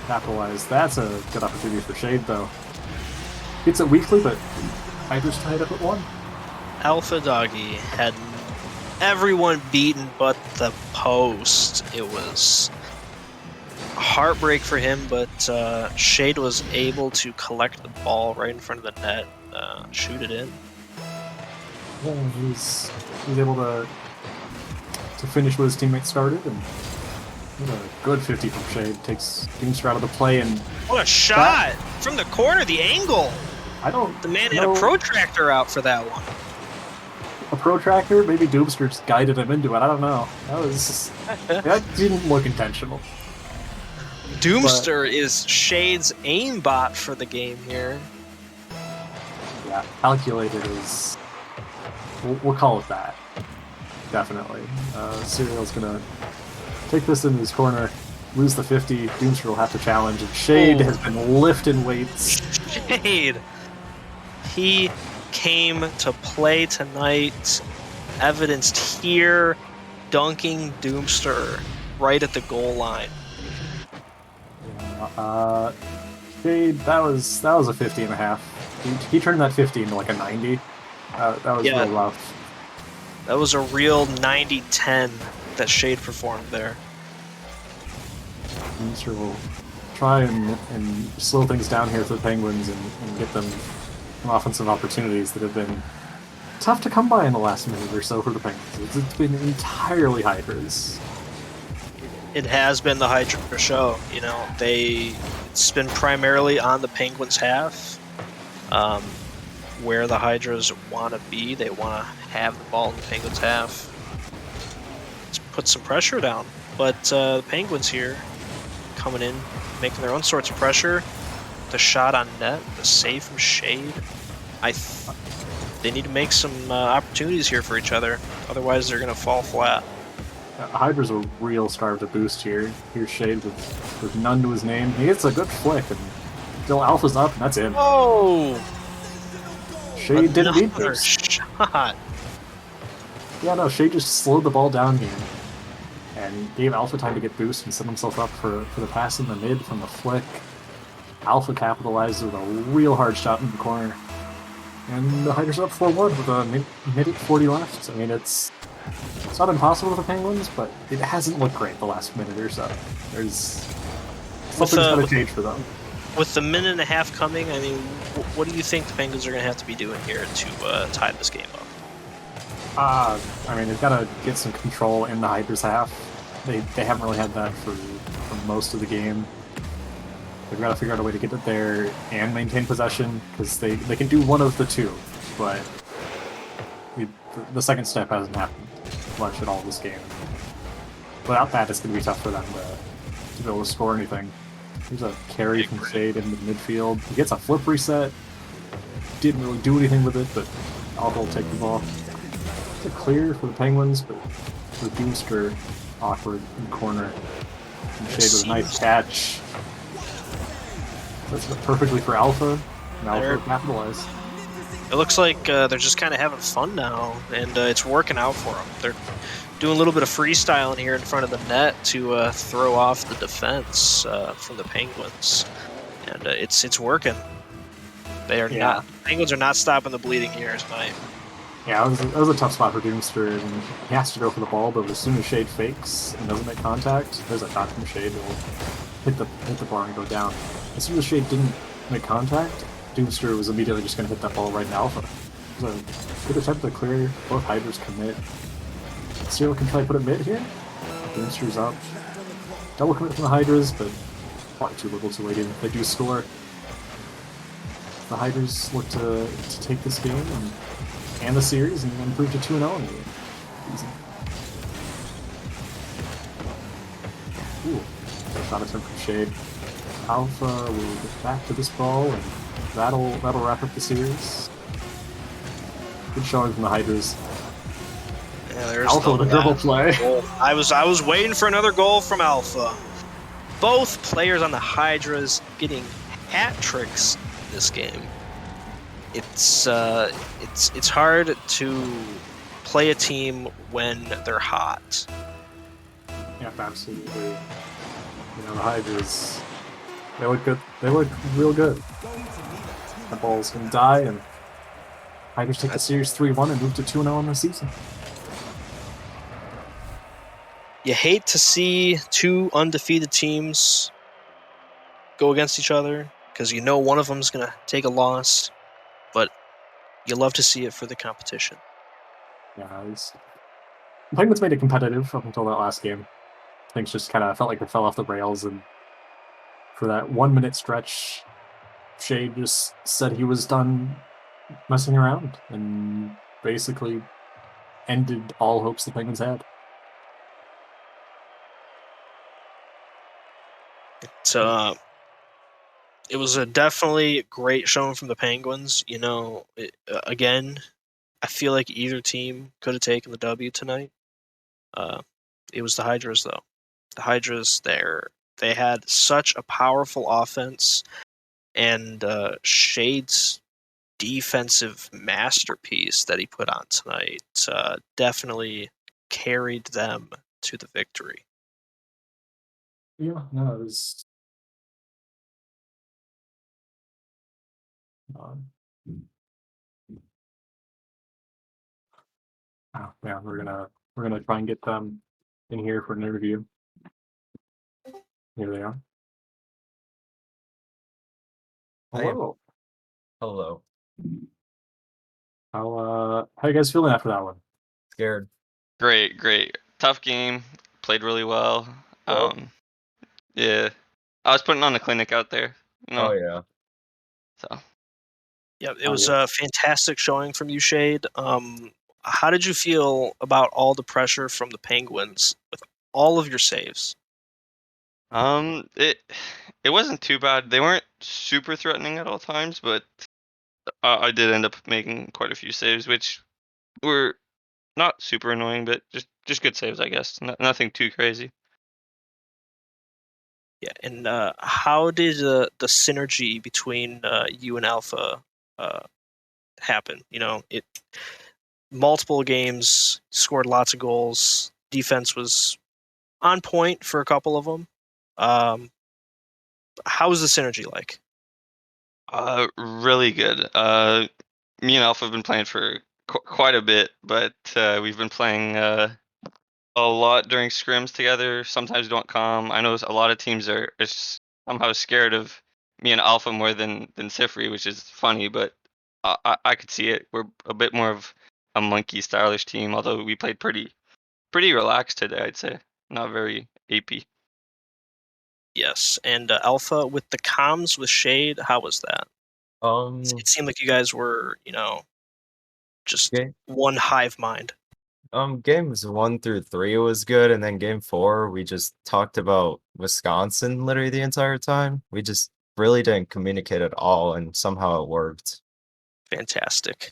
capitalize. That's a good opportunity for Shade, though. Gets it weakly, but Hydras tied up at 1. Alpha Doggy had everyone beaten but the post. It was a heartbreak for him, but Shade was able to collect the ball right in front of the net, shoot it in. Yeah, he's able to finish what his teammates started, and what a good 50 from Shade. Takes Doomster out of the play, and What a shot! From the corner, the angle! I don't The man had know, a protractor out for that one. a protractor. Maybe Doomster just guided him into it. I don't know. That didn't look intentional. Doomster is Shade's aimbot for the game here. Yeah, calculated is. We'll call it that. Definitely. Serial's gonna take this into his corner, lose the 50. Doomster will have to challenge, and Shade has been lifting weights. Shade! He came to play tonight, evidenced here, dunking Doomster right at the goal line. Shade, that was a 50 and a half. He turned that 50 into like a 90. That was Yeah. real rough. That was a real 90-10 that Shade performed there. Sure will try and slow things down here for the Penguins and get them some offensive opportunities that have been tough to come by in the last minute or so for the Penguins. It's been entirely Hydras. It has been the Hydra show. You know, it's been primarily on the Penguins' half, where the Hydras want to be. They want to have the ball in the Penguins' half. Let's put some pressure down. But the Penguins here coming in, making their own sorts of pressure. The shot on net, the save from Shade. They need to make some opportunities here for each other. Otherwise, they're going to fall flat. Hydra's a real star of the boost here. Here's Shade with none to his name. He gets a good flick, and still Alpha's up, and that's in. Oh! Shade didn't need Another this. shot. Yeah, no, Shade just slowed the ball down here and gave Alpha time to get boost and set himself up for the pass in the mid from the flick. Alpha capitalized with a real hard shot in the corner. And the Hydra's up 4-1 with a minute 40 left. I mean, it's not impossible with the Penguins, but it hasn't looked great the last minute or so. Something's got to change for them. With the minute and a half coming, I mean, what do you think the Penguins are going to have to be doing here to tie this game up? I mean, they've got to get some control in the Hydra's half. They haven't really had that for most of the game. They've got to figure out a way to get it there and maintain possession, because they can do one of the two, but the second step hasn't happened much at all this game. Without that, it's going to be tough for them to be able to score anything. There's a carry from Shade in the midfield. He gets a flip reset. Didn't really do anything with it, but Alpha will take the ball. It's a clear for the Penguins, but for Doomster, awkward in the corner. And Shade with a nice catch. That's perfectly for Alpha, and Alpha will capitalize. It looks like they're just kind of having fun now, and it's working out for them. They're doing a little bit of freestyling here in front of the net to throw off the defense from the Penguins, and it's working. They are not. Penguins are not stopping the bleeding here tonight. Yeah, it was a tough spot for Doomster, and he has to go for the ball, but as soon as Shade fakes and doesn't make contact, there's a dot from Shade that will hit the bar and go down. As soon as Shade didn't make contact, Doomster was immediately just going to hit that ball right in Alpha. It was a good attempt to clear. Both Hydras commit. Serial can try to put a mid here. Doomster's up. Double commit from the Hydras, but probably too little too late even if they do score. The Hydras look to take this game and the series and improve to 2-0 in the season. Ooh, shot attempt from Shade. Alpha will get back to this ball, and that'll wrap up the series. Good showing from the Hydras. Yeah, there's Alpha with a dribble play. I was waiting for another goal from Alpha. Both players on the Hydras getting hat tricks in this game. It's hard to play a team when they're hot. Yeah, absolutely. You know, the Hydras, they look good. They look real good. The ball's gonna die, and Hydras take the series 3-1 and move to 2-0 in the season. You hate to see two undefeated teams go against each other, because you know one of them's going to take a loss, but you love to see it for the competition. Yeah, the Penguins made it competitive up until that last game. Things just kind of felt like they fell off the rails, and for that 1 minute stretch, Shade just said he was done messing around and basically ended all hopes the Penguins had. It was a definitely great showing from the Penguins. You know, again, I feel like either team could have taken the W tonight. It was the Hydras, though. The Hydras, they had such a powerful offense, and Shade's defensive masterpiece that he put on tonight definitely carried them to the victory. Yeah, no, it was Um, yeah, we're gonna try and get them in here for an interview. Here they are. I am- Hello. Hello. How you guys feeling after that one? Scared. Great. Tough game. Played really well. Oh. Yeah. I was putting on a clinic out there, you know. Oh yeah. So Yeah, it Oh, was yeah. a fantastic showing from you, Shade. How did you feel about all the pressure from the Penguins with all of your saves? it wasn't too bad. They weren't super threatening at all times, but I did end up making quite a few saves, which were not super annoying, but just good saves, I guess. Nothing too crazy. Yeah, and how did the synergy between you and Alpha happen? You know, it multiple games, scored lots of goals. Defense was on point for a couple of them. How was the synergy like? Really good. Me and Alpha have been playing for quite a bit, but we've been playing a lot during scrims together. Sometimes don't come. I know a lot of teams are somehow scared of me and Alpha more than Sifri, which is funny, but I could see it. We're a bit more of a monkey stylish team, although we played pretty relaxed today, I'd say. Not very AP. Yes, and Alpha with the comms with Shade. How was that? It seemed like you guys were, just Okay. one hive mind. Games 1 through 3 was good, and then game 4 we just talked about Wisconsin literally the entire time. We just really didn't communicate at all, and somehow it worked. Fantastic.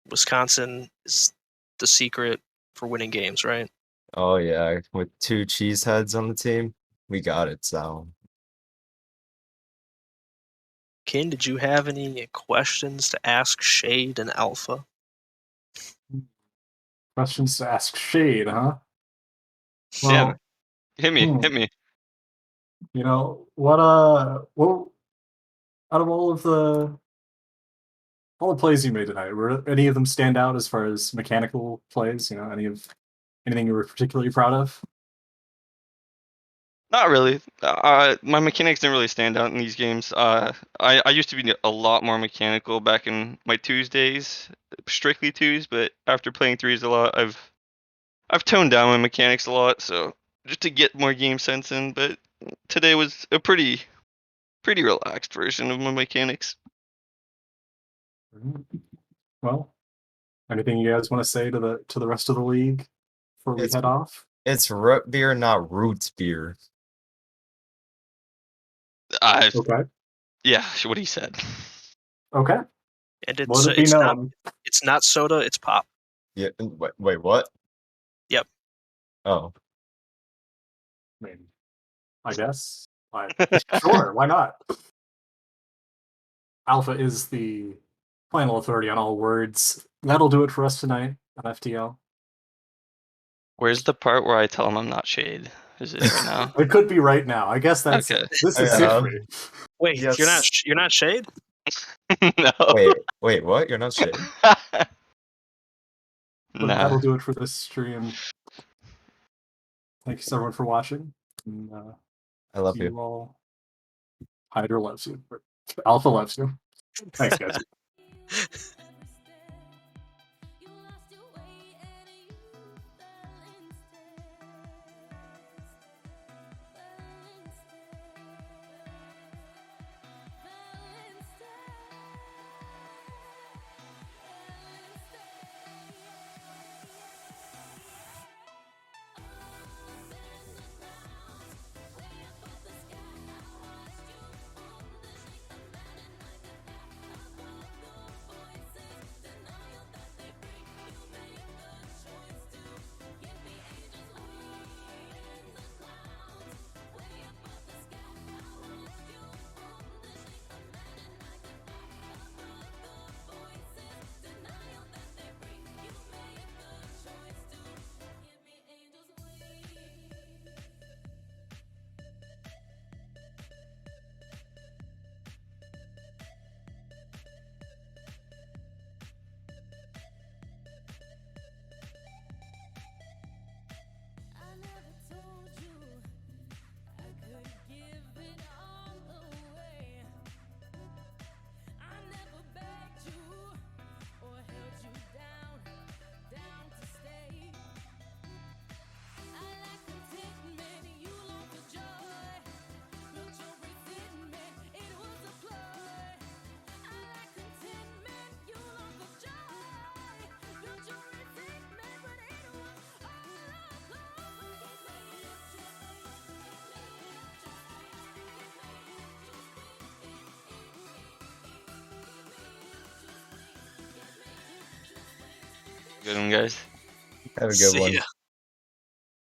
Wisconsin is the secret for winning games, right? Oh yeah, with 2 cheeseheads on the team, we got it. So Ken, did you have any questions to ask Shade and Alpha? Questions to ask Shade, huh? Yeah, Well, hit me, hmm, hit me. what out of all the plays you made tonight, were any of them stand out as far as mechanical plays? Anything you were particularly proud of? Not really. My mechanics didn't really stand out in these games. I used to be a lot more mechanical back in my Tuesdays, strictly twos, but after playing threes a lot, I've toned down my mechanics a lot, so just to get more game sense in. But today was a pretty relaxed version of my mechanics. Well, anything you guys want to say to the rest of the league before we it's head off? it's root beer, not root beer. I Okay. Yeah, what he said. Okay. And Let it be known. it's not soda, it's pop. Yeah. Wait, what? Yep. Oh, I mean, I guess. Sure, why not? Alpha is the final authority on all words. That'll do it for us tonight on FTL. Where's the part where I tell him I'm not shade? Is it right now? It could be right now. I guess that's Okay. this is Yeah. Sifri. Wait, Yes. you're not Shade? No. wait, what? You're not shade? But Nah. that'll do it for this stream. Thanks everyone for watching. And, I love see you. you all. Hydra loves you. Alpha loves you. Thanks, guys. Good one, guys. Have a good See one. ya.